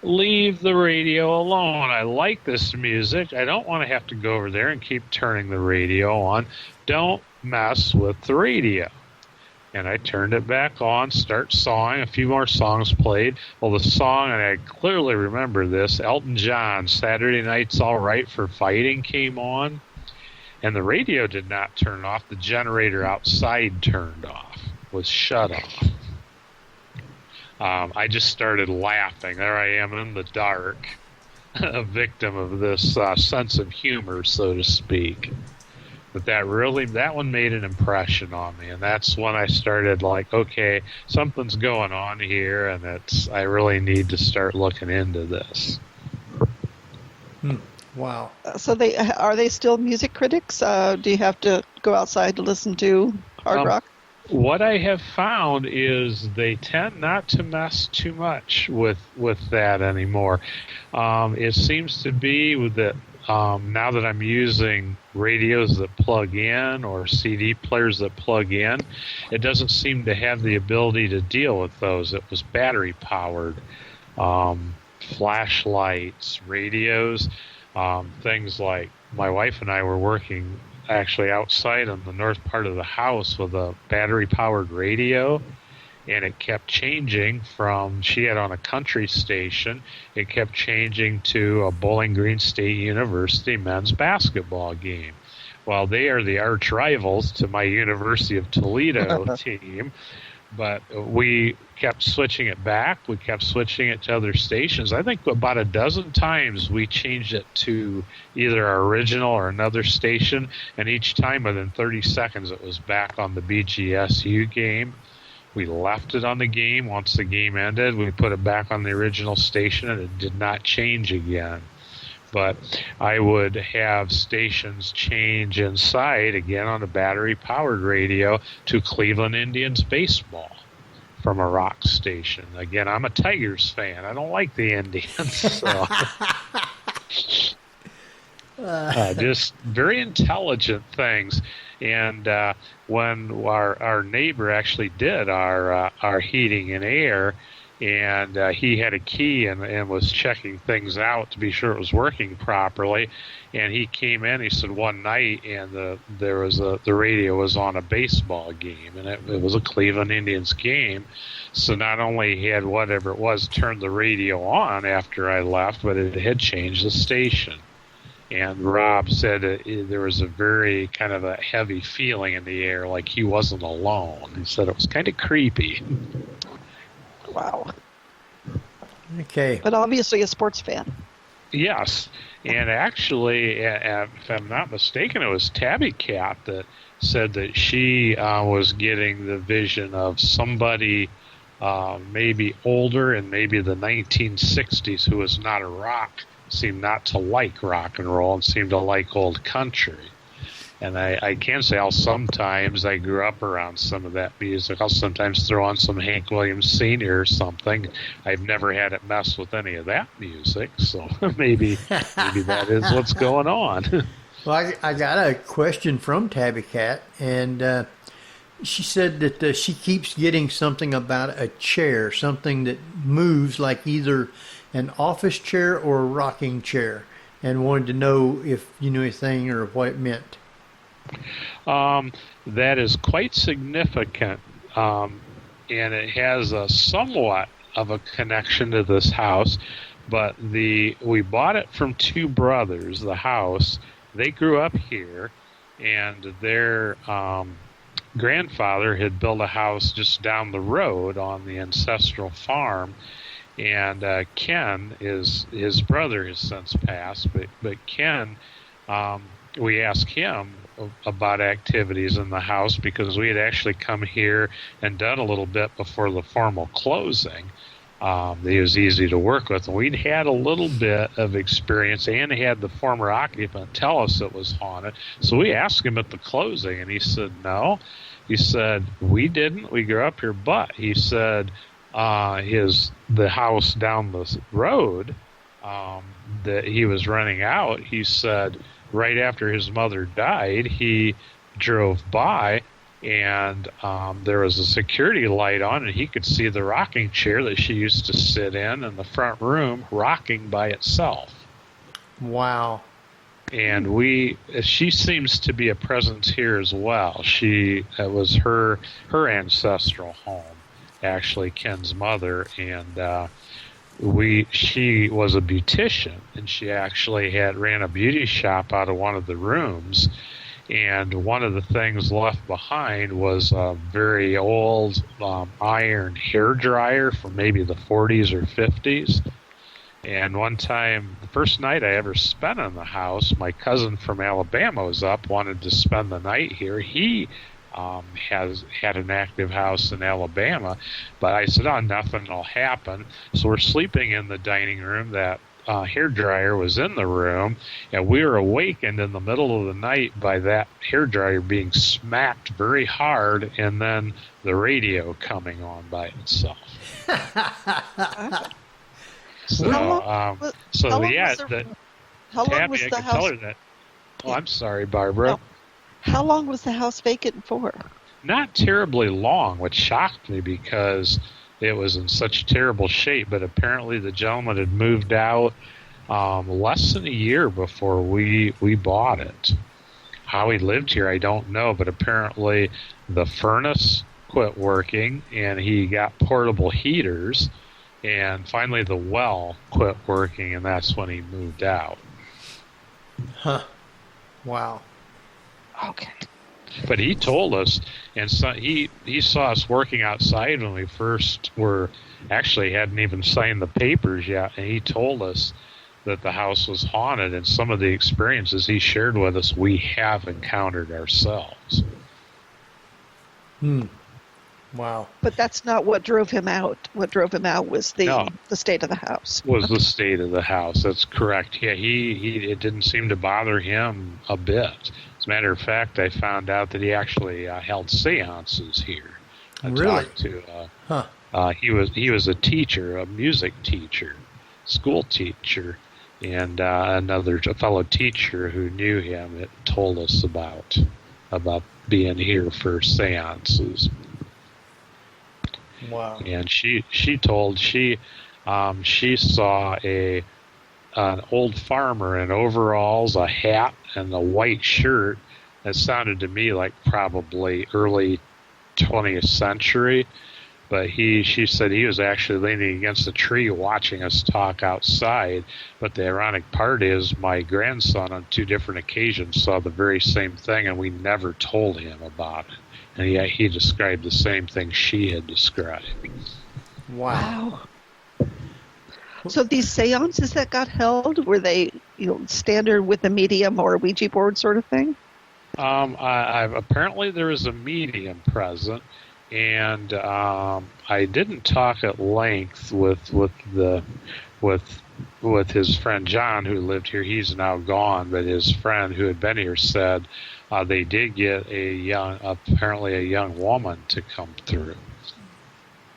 leave the radio alone. I like this music. I don't want to have to go over there and keep turning the radio on. Don't mess with the radio." And I turned it back on, start sawing. A few more songs played. Well, the song, and I clearly remember this, Elton John, Saturday Night's All Right for Fighting came on. And the radio did not turn off. The generator outside turned off, was shut off. I just started laughing. There I am in the dark, a victim of this sense of humor, so to speak. But that one made an impression on me, and that's when I started like, okay, something's going on here, and I really need to start looking into this. Wow. So are they still music critics? Do you have to go outside to listen to hard rock? What I have found is they tend not to mess too much with that anymore. It seems to be that now that I'm using radios that plug in or CD players that plug in, it doesn't seem to have the ability to deal with those. It was battery powered, flashlights, radios, things like my wife and I were working actually outside on the north part of the house with a battery-powered radio, and it kept changing from, she had on a country station, it kept changing to a Bowling Green State University men's basketball game. Well, they are the arch rivals to my University of Toledo team, but we kept switching it back. We kept switching it to other stations. I think about a dozen times we changed it to either our original or another station, and each time within 30 seconds it was back on the BGSU game. We left it on the game. Once the game ended, we put it back on the original station, and it did not change again. But I would have stations change inside, again on a battery-powered radio, to Cleveland Indians baseball from a rock station. Again, I'm a Tigers fan. I don't like the Indians. So. Just very intelligent things. And when our neighbor actually did our heating and air, and he had a key and was checking things out to be sure it was working properly. And he came in, he said one night, and the radio was on a baseball game, and it was a Cleveland Indians game. So not only he had whatever it was turned the radio on after I left, but it had changed the station. And Rob said there was a very kind of a heavy feeling in the air, like he wasn't alone. He said it was kind of creepy. Wow. Okay. But obviously a sports fan. Yes, and actually, if I'm not mistaken, it was Tabby Cat that said that she was getting the vision of somebody maybe older and maybe the 1960s who was not a rock, seemed not to like rock and roll and seemed to like old country. And I can say sometimes I grew up around some of that music. I'll sometimes throw on some Hank Williams Sr. or something. I've never had it mess with any of that music, so maybe that is what's going on. Well, I got a question from Tabby Cat, and she said that she keeps getting something about a chair, something that moves like either an office chair or a rocking chair, and wanted to know if you knew anything or what it meant. That is quite significant, and it has a somewhat of a connection to this house, but we bought it from two brothers, the house. They grew up here, and their grandfather had built a house just down the road on the ancestral farm, and Ken, his brother has since passed, but Ken, we asked him about activities in the house because we had actually come here and done a little bit before the formal closing. He was easy to work with, and we'd had a little bit of experience and had the former occupant tell us it was haunted. So we asked him at the closing, and he said no. He said, we didn't. We grew up here, but he said the house down the road that he was renting out, he said right after his mother died, he drove by, and there was a security light on, and he could see the rocking chair that she used to sit in the front room rocking by itself. Wow. And she seems to be a presence here as well. It was her ancestral home, actually, Ken's mother, and she was a beautician, and she actually ran a beauty shop out of one of the rooms. And one of the things left behind was a very old iron hair dryer from maybe the 40s or 50s. And one time, the first night I ever spent in the house, my cousin from Alabama was up, wanted to spend the night here. He has had an active house in Alabama, but I said, nothing will happen. So we're sleeping in the dining room. That hair dryer was in the room, and we were awakened in the middle of the night by that hair dryer being smacked very hard, and then the radio coming on by itself. So, How long was the house? Oh, I'm sorry, Barbara. No. How long was the house vacant for? Not terribly long, which shocked me because it was in such terrible shape. But apparently the gentleman had moved out less than a year before we bought it. How he lived here, I don't know. But apparently the furnace quit working, and he got portable heaters. And finally the well quit working, and that's when he moved out. Huh. Wow. Okay. But he told us, and so he saw us working outside when we first hadn't even signed the papers yet, and he told us that the house was haunted, and some of the experiences he shared with us we have encountered ourselves. Wow. But that's not what drove him out. What drove him out was the state of the house. Was the state of the house. That's correct. Yeah, it didn't seem to bother him a bit. As a matter of fact, I found out that he actually held seances here. Really? He was a teacher, a music teacher, school teacher, and a fellow teacher who knew him told us about being here for seances. Wow. And she told she saw an old farmer in overalls, a hat, and a white shirt. It sounded to me like probably early 20th century, But she said he was actually leaning against a tree watching us talk outside. But the ironic part is my grandson on 2 different occasions saw the very same thing, and we never told him about it. And yet he described the same thing she had described. Wow. So these seances that got held, were they standard with a medium or a Ouija board sort of thing? Apparently there was a medium present, and I didn't talk at length with his friend John, who lived here. He's now gone, but his friend who had been here said they did get apparently a young woman to come through.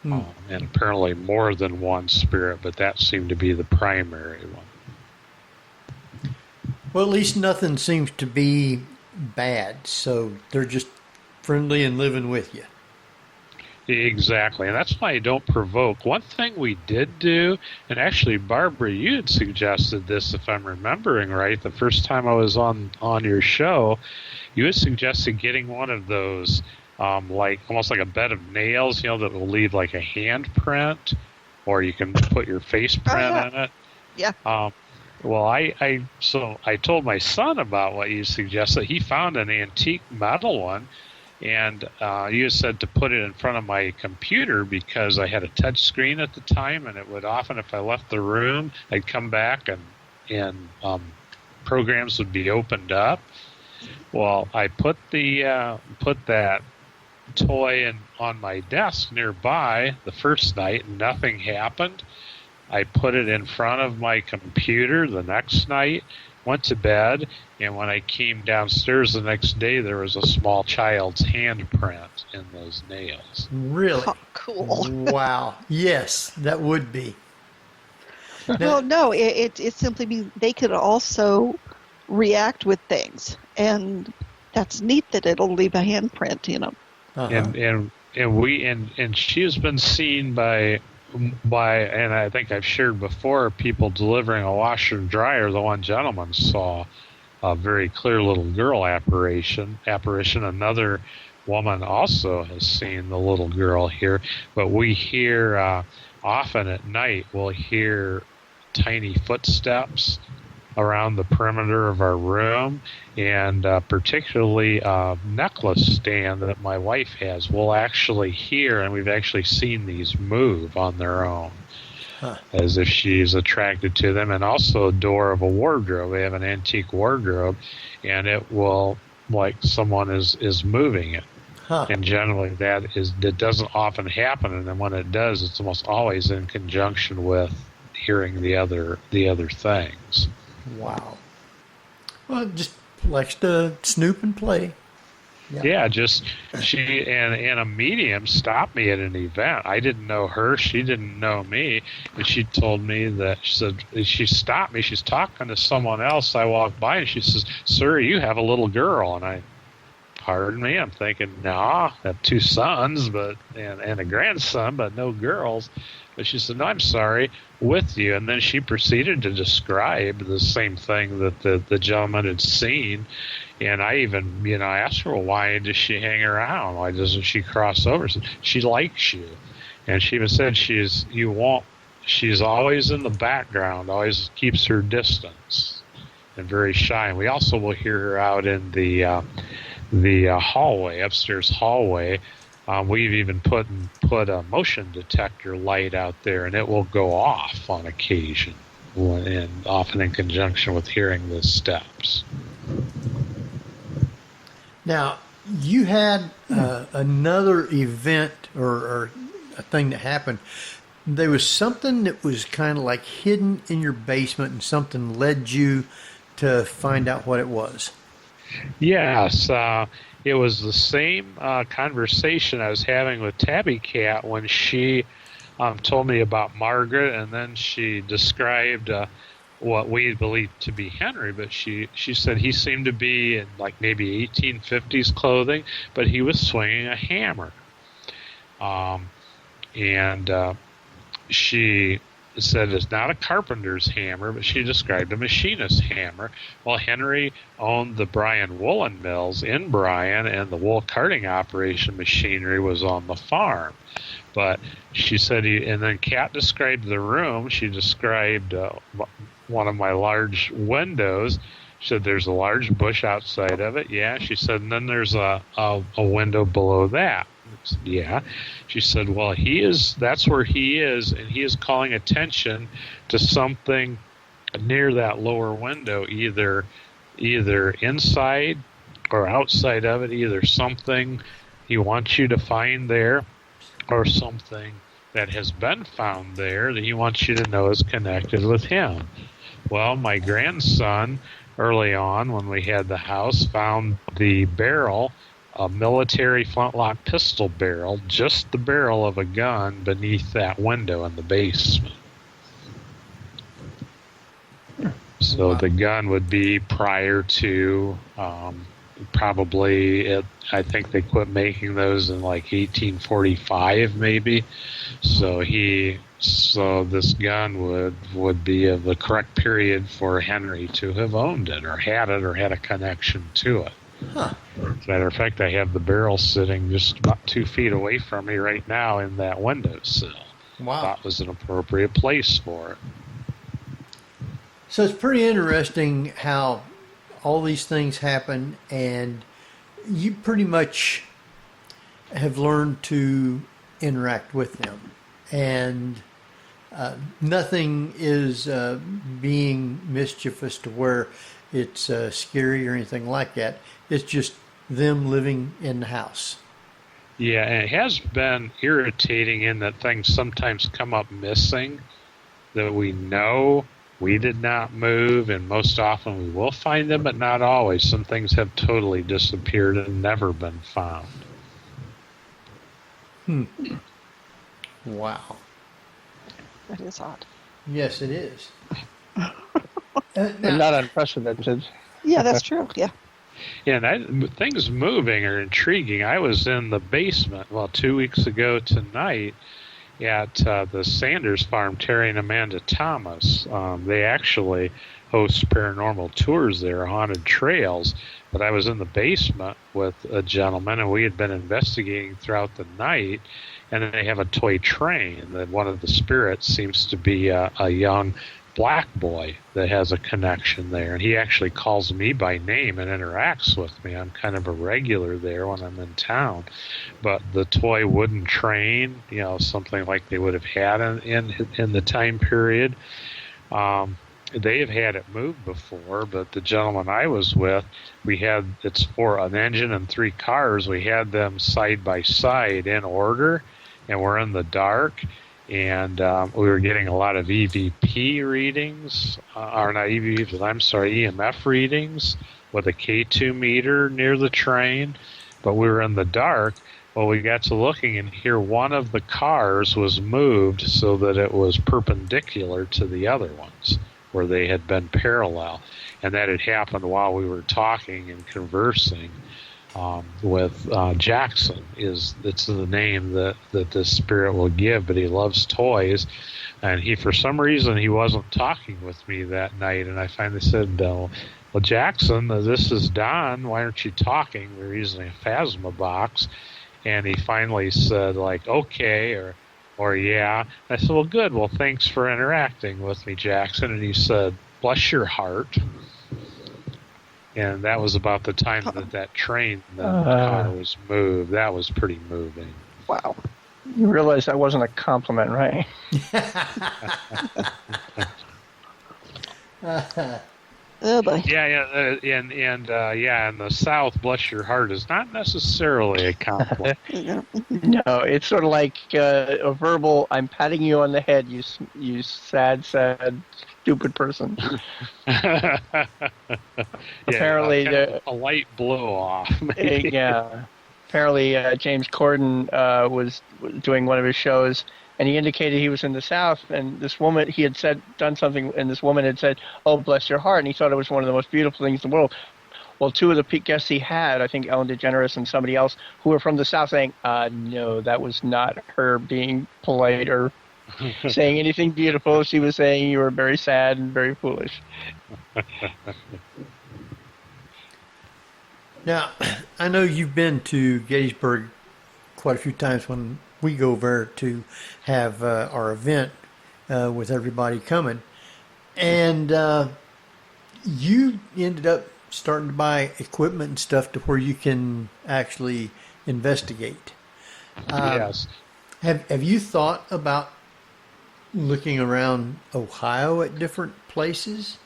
And apparently more than one spirit, but that seemed to be the primary one. Well, at least nothing seems to be bad, so they're just friendly and living with you. Exactly, and that's why I don't provoke. One thing we did do, and actually, Barbara, you had suggested this, if I'm remembering right, the first time I was on your show, you had suggested getting one of those like almost like a bed of nails, that will leave like a handprint, or you can put your face print in it. Yeah. Well, I told my son about what you suggested. He found an antique metal one, and you said to put it in front of my computer because I had a touch screen at the time, and it would often, if I left the room, I'd come back and programs would be opened up. Well, I put that toy on my desk nearby the first night, and nothing happened. I put it in front of my computer the next night, went to bed, and when I came downstairs the next day, there was a small child's handprint in those nails. Really? Oh, cool. Wow. Yes, that would be. Well, no, it simply means they could also react with things, and that's neat that it'll leave a handprint, And she has been seen by, and I think I've shared before, people delivering a washer and dryer. The one gentleman saw a very clear little girl apparition. Another woman also has seen the little girl here. But we hear often at night, we'll hear tiny footsteps around the perimeter of our room, and particularly a necklace stand that my wife has, we'll actually hear, and we've actually seen these move on their own, as if she's attracted to them. And also a door of a wardrobe. We have an antique wardrobe, and it will, like someone is moving it. And generally that doesn't often happen, and then when it does, it's almost always in conjunction with hearing the other things. Wow. Well, just likes to snoop and play. Yeah, just she and a medium stopped me at an event. I didn't know her, she didn't know me, and she told me that she stopped me. She's talking to someone else. I walked by and she says, "Sir, you have a little girl." And pardon me, I'm thinking, no, I have 2 sons, and a grandson, but no girls. But she said, "No, I'm sorry, with you." And then she proceeded to describe the same thing that the gentleman had seen. And I even, I asked her, "Well, why does she hang around? Why doesn't she cross over?" She said, "She likes you." And she even said she's always in the background, always keeps her distance, and very shy. And we also will hear her out in the hallway, upstairs hallway. We've even put a motion detector light out there, and it will go off on occasion, and often in conjunction with hearing the steps. Now, you had another event or a thing that happened. There was something that was kind of like hidden in your basement, and something led you to find out what it was. Yes, it was the same conversation I was having with Tabby Cat when she told me about Margaret, and then she described what we believed to be Henry, but she said he seemed to be in like maybe 1850s clothing, but he was swinging a hammer. She said it's not a carpenter's hammer, but she described a machinist's hammer. Well, Henry owned the Bryan woolen mills in Bryan, and the wool carding operation machinery was on the farm. But she said, and then Kat described the room. She described one of my large windows. She said, there's a large bush outside of it. Yeah. She said, and then there's a window below that. I said, yeah. She said, well, that's where he is, and he is calling attention to something near that lower window, either inside or outside of it, either something he wants you to find there or something that has been found there that he wants you to know is connected with him. Well, my grandson, early on when we had the house, found the barrel, a military flintlock pistol barrel, just the barrel of a gun beneath that window in the basement. So the gun would be prior to probably, I think they quit making those in like 1845 maybe. So this gun would be of the correct period for Henry to have owned it or had a connection to it. Huh. As a matter of fact, I have the barrel sitting just about 2 feet away from me right now in that windowsill. Wow. That was an appropriate place for it. So it's pretty interesting how all these things happen, and you pretty much have learned to interact with them. And nothing is being mischievous to where it's scary or anything like that. It's just them living in the house. Yeah, and it has been irritating in that things sometimes come up missing that we know we did not move, and most often we will find them, but not always. Some things have totally disappeared and never been found. Wow. That is odd. Yes, it is. Not unprecedented. Yeah, that's true. Yeah. Yeah, and things moving are intriguing. I was in the basement, 2 weeks ago tonight, at the Sanders farm, Terry and Amanda Thomas. They actually host paranormal tours there, haunted trails. But I was in the basement with a gentleman, and we had been investigating throughout the night. And they have a toy train that one of the spirits seems to be a young black boy that has a connection there. And he actually calls me by name and interacts with me. I'm kind of a regular there when I'm in town. But the toy wooden train, something like they would have had in the time period, they have had it moved before. But the gentleman I was with, it's for an engine and 3 cars. We had them side by side in order, and we're in the dark. And we were getting a lot of EVP readings, or not EVP, but I'm sorry, EMF readings with a K2 meter near the train. But we were in the dark. Well, we got to looking, and here one of the cars was moved so that it was perpendicular to the other ones, where they had been parallel. And that had happened while we were talking and conversing. With Jackson it's the name that the spirit will give, but he loves toys, and for some reason he wasn't talking with me that night. And I finally said, well, Jackson, this is Don, why aren't you talking? We were using a Phasma box. And he finally said, like, okay, or yeah. I said, well, good, well, thanks for interacting with me, Jackson. And he said, bless your heart. And that was about the time that train, the car was moved. That was pretty moving. Wow. You realize that wasn't a compliment, right? Oh boy. Yeah, in the South, bless your heart is not necessarily a compliment. No, it's sort of like a verbal, I'm patting you on the head, you sad, stupid person. Apparently, a light blow off. Yeah. Apparently, James Corden was doing one of his shows, and he indicated he was in the South, and this woman, he had done something, and this woman had said, oh, bless your heart, and he thought it was one of the most beautiful things in the world. Well, 2 of the guests he had, I think Ellen DeGeneres and somebody else, who were from the South, saying, no, that was not her being polite or saying anything beautiful. She was saying you were very sad and very foolish. Now, I know you've been to Gettysburg quite a few times when we go over to have our event with everybody coming. And you ended up starting to buy equipment and stuff to where you can actually investigate. Yes. Have you thought about looking around Ohio at different places?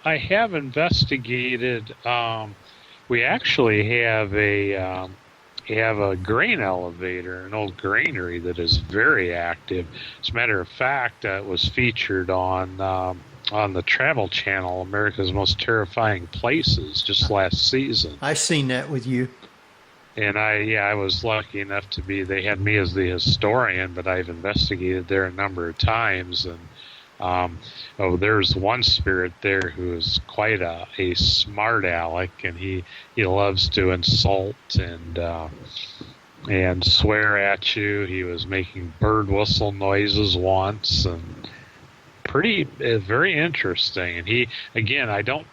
I have investigated. We actually have a grain elevator, an old granary that is very active. As a matter of fact, it was featured on the Travel Channel, America's Most Terrifying Places, just last season. I seen that with you. And I was lucky enough to be. They had me as the historian, but I've investigated there a number of times, and there's one spirit there who is quite a smart aleck, and he loves to insult and swear at you. He was making bird whistle noises once, and very interesting. And he, again, I don't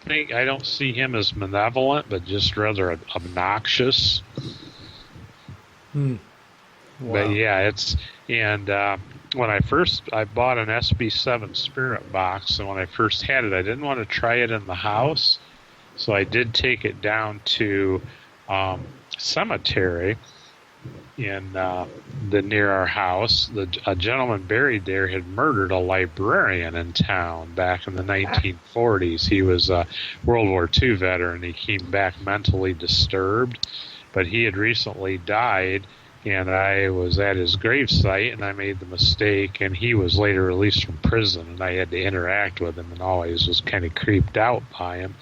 see him as malevolent, but just rather obnoxious. Wow. But yeah, when I bought an SB7 spirit box, and when I first had it, I didn't want to try it in the house, so I did take it down to cemetery near our house. A gentleman buried there had murdered a librarian in town back in the 1940s. He was a World War II veteran. He came back mentally disturbed, but he had recently died, and I was at his gravesite, and I made the mistake, and he was later released from prison, and I had to interact with him, and always was kind of creeped out by him.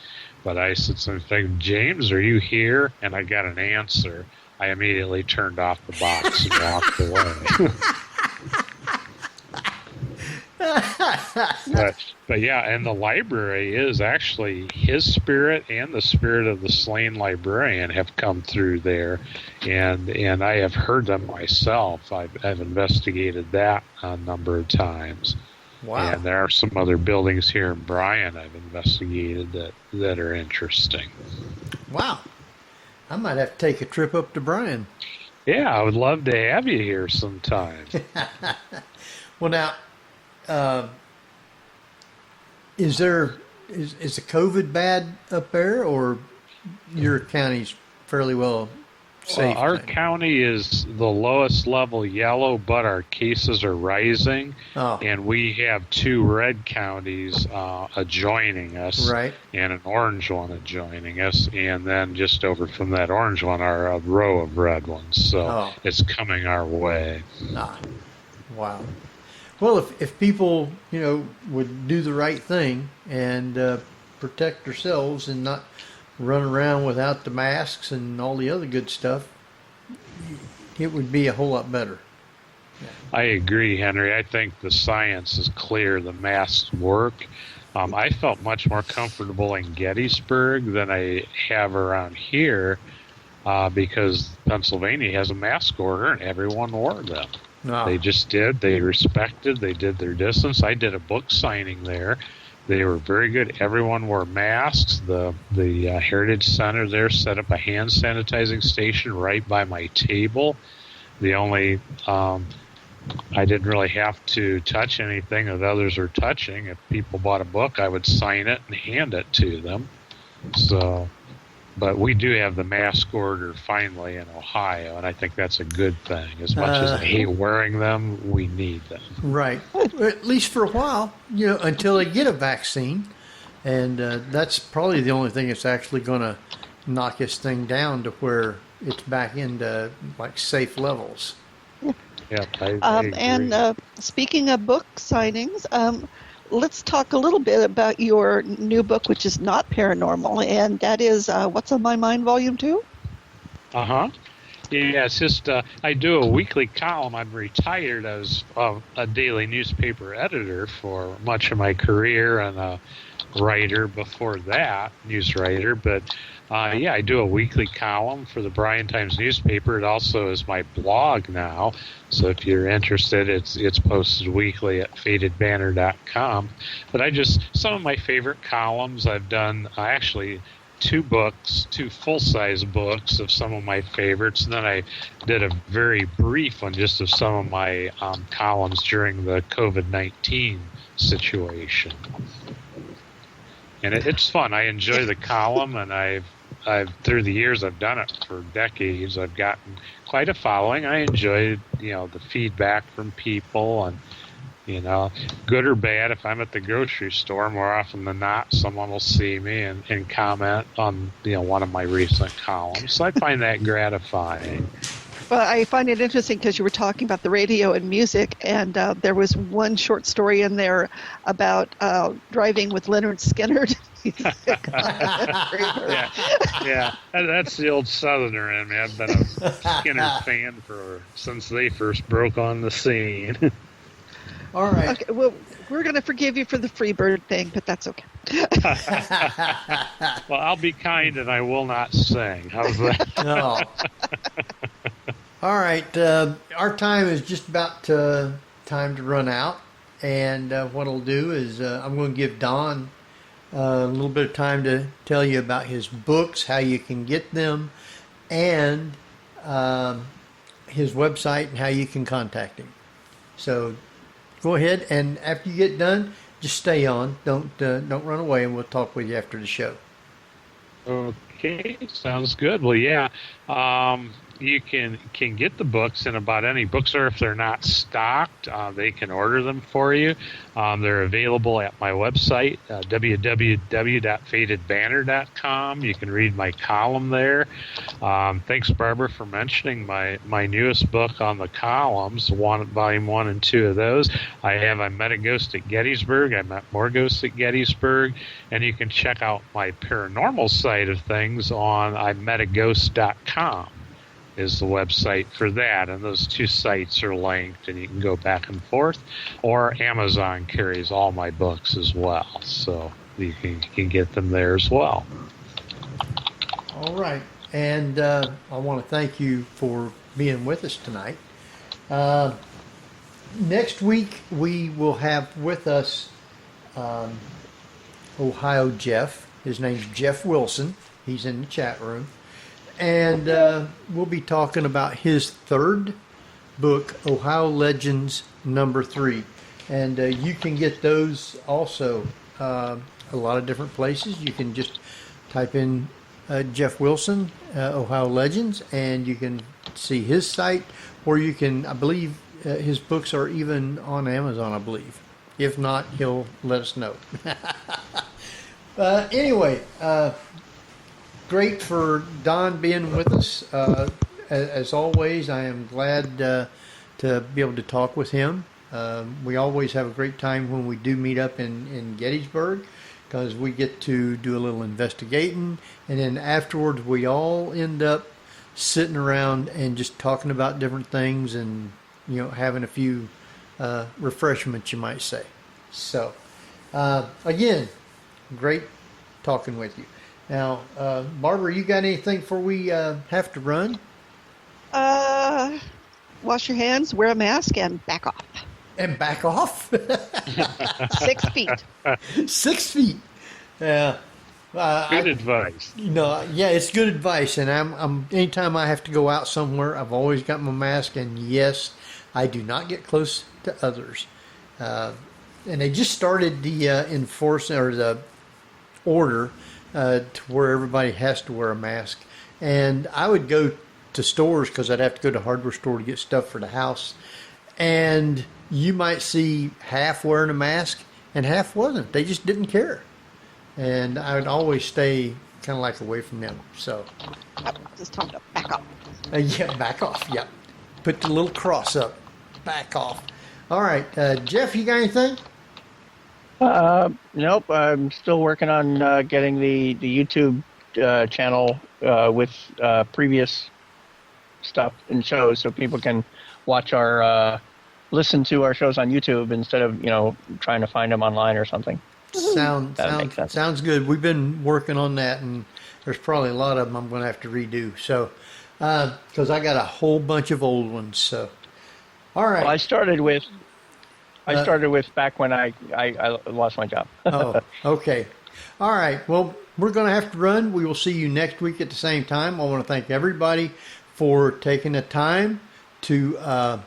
But I said something, "James, are you here?" And I got an answer. I immediately turned off the box and walked away. But yeah, and the library is actually his spirit and the spirit of the slain librarian have come through there, and I have heard them myself. I've investigated that a number of times. Wow. And there are some other buildings here in Bryan I've investigated that are interesting. Wow. I might have to take a trip up to Bryan. Yeah, I would love to have you here sometime. Well, now, is the COVID bad up there, or your county's fairly well safe? Well, our county is the lowest level yellow, but our cases are rising, and we have 2 red counties adjoining us, right, and an orange one adjoining us, and then just over from that orange one are a row of red ones. So it's coming our way. Wow. Well, if people would do the right thing and protect themselves and not run around without the masks and all the other good stuff, it would be a whole lot better. Yeah. I agree, Henry. I think the science is clear. The masks work. I felt much more comfortable in Gettysburg than I have around here because Pennsylvania has a mask order and everyone wore them. They just did. They respected. They did their distance. I did a book signing there. They were very good. Everyone wore masks. The Heritage Center there set up a hand sanitizing station right by my table. The only I didn't really have to touch anything that others were touching. If people bought a book, I would sign it and hand it to them. So, but we do have the mask order finally in Ohio, and I think that's a good thing. As much as I hate wearing them, we need them. Right. At least for a while, until they get a vaccine. And that's probably the only thing that's actually going to knock this thing down to where it's back into like safe levels. Yeah, I agree. And speaking of book signings, let's talk a little bit about your new book, which is not paranormal, and that is What's on My Mind, Volume 2? Uh-huh. Yeah, it's just I do a weekly column. I'm retired. I was a daily newspaper editor for much of my career and a writer before that, news writer. But, I do a weekly column for the Bryan Times newspaper. It also is my blog now. So if you're interested, it's posted weekly at fadedbanner.com. But some of my favorite columns I've done, actually two full-size books of some of my favorites, and then I did a very brief one just of some of my columns during the COVID-19 situation. And it's fun. I enjoy the column, and I've through the years I've done it for decades. I've gotten quite a following. I enjoy the feedback from people, and good or bad. If I'm at the grocery store, more often than not, someone will see me and comment on one of my recent columns. So I find that gratifying. Well, I find it interesting because you were talking about the radio and music, and there was one short story in there about driving with Leonard Skinner. yeah, that's the old Southerner in me. I've been a Skinner fan since they first broke on the scene. All right. Okay, well, we're going to forgive you for the Freebird thing, but that's okay. Well, I'll be kind and I will not sing. How's that? No. All right. Our time is just about time to run out. And what I'll do is I'm going to give Don a little bit of time to tell you about his books, how you can get them, and his website and how you can contact him. So go ahead, and after you get done, just stay on. Don't run away, and we'll talk with you after the show. Okay, sounds good. Well, yeah, you can get the books in about any bookstore. If they're not stocked, they can order them for you. They're available at my website, www.fadedbanner.com. You can read my column there. Thanks, Barbara, for mentioning my newest book on the columns, volume 1 and 2 of those. I Met a Ghost at Gettysburg. I met more ghosts at Gettysburg. And you can check out my paranormal side of things on imetaghost.com. is the website for that, and those two sites are linked, and you can go back and forth. Or Amazon carries all my books as well, so you can get them there as well. All right, and I want to thank you for being with us tonight. Next week we will have with us Ohio Jeff. His name's Jeff Wilson. He's in the chat room. And we'll be talking about his third book, Ohio Legends number 3. And you can get those also a lot of different places. You can just type in Jeff Wilson, Ohio Legends, and you can see his site. Or you can, I believe, his books are even on Amazon, I believe. If not, he'll let us know. Anyway, great for Don being with us. As always, I am glad to be able to talk with him. We always have a great time when we do meet up in Gettysburg, because we get to do a little investigating, and then afterwards we all end up sitting around and just talking about different things, and having a few refreshments, you might say. So again, great talking with you. Now, Barbara, you got anything before we have to run? Wash your hands, wear a mask, and back off. And back off? 6 feet. 6 feet. Yeah. Good advice. Yeah, it's good advice. And I'm anytime I have to go out somewhere, I've always got my mask. And yes, I do not get close to others. And they just started the enforcement or the order to where everybody has to wear a mask. And I would go to stores because I'd have to go to a hardware store to get stuff for the house. And you might see half wearing a mask and half wasn't. They just didn't care. And I would always stay kind of like away from them. So Just time to back up. yeah, back off. Yeah. Put the little cross up. Back off. All right. Jeff, you got anything? Nope. I'm still working on getting the YouTube channel with previous stuff and shows, so people can watch listen to our shows on YouTube instead of trying to find them online or something. Sounds good. We've been working on that, and there's probably a lot of them I'm going to have to redo. So because I got a whole bunch of old ones. So all right. Well, I started with back when I lost my job. Oh, okay. All right. Well, we're going to have to run. We will see you next week at the same time. I want to thank everybody for taking the time to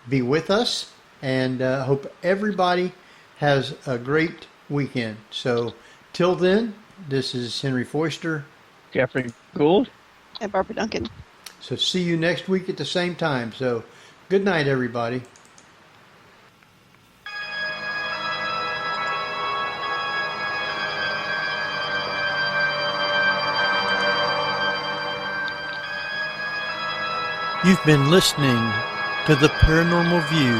be with us, and hope everybody has a great weekend. So till then, this is Henry Foister. Jeffrey Gould. And Barbara Duncan. So see you next week at the same time. So good night, everybody. You've been listening to the Paranormal View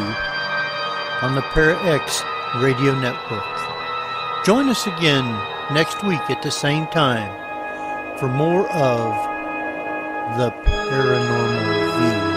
on the ParaX Radio Network. Join us again next week at the same time for more of the Paranormal View.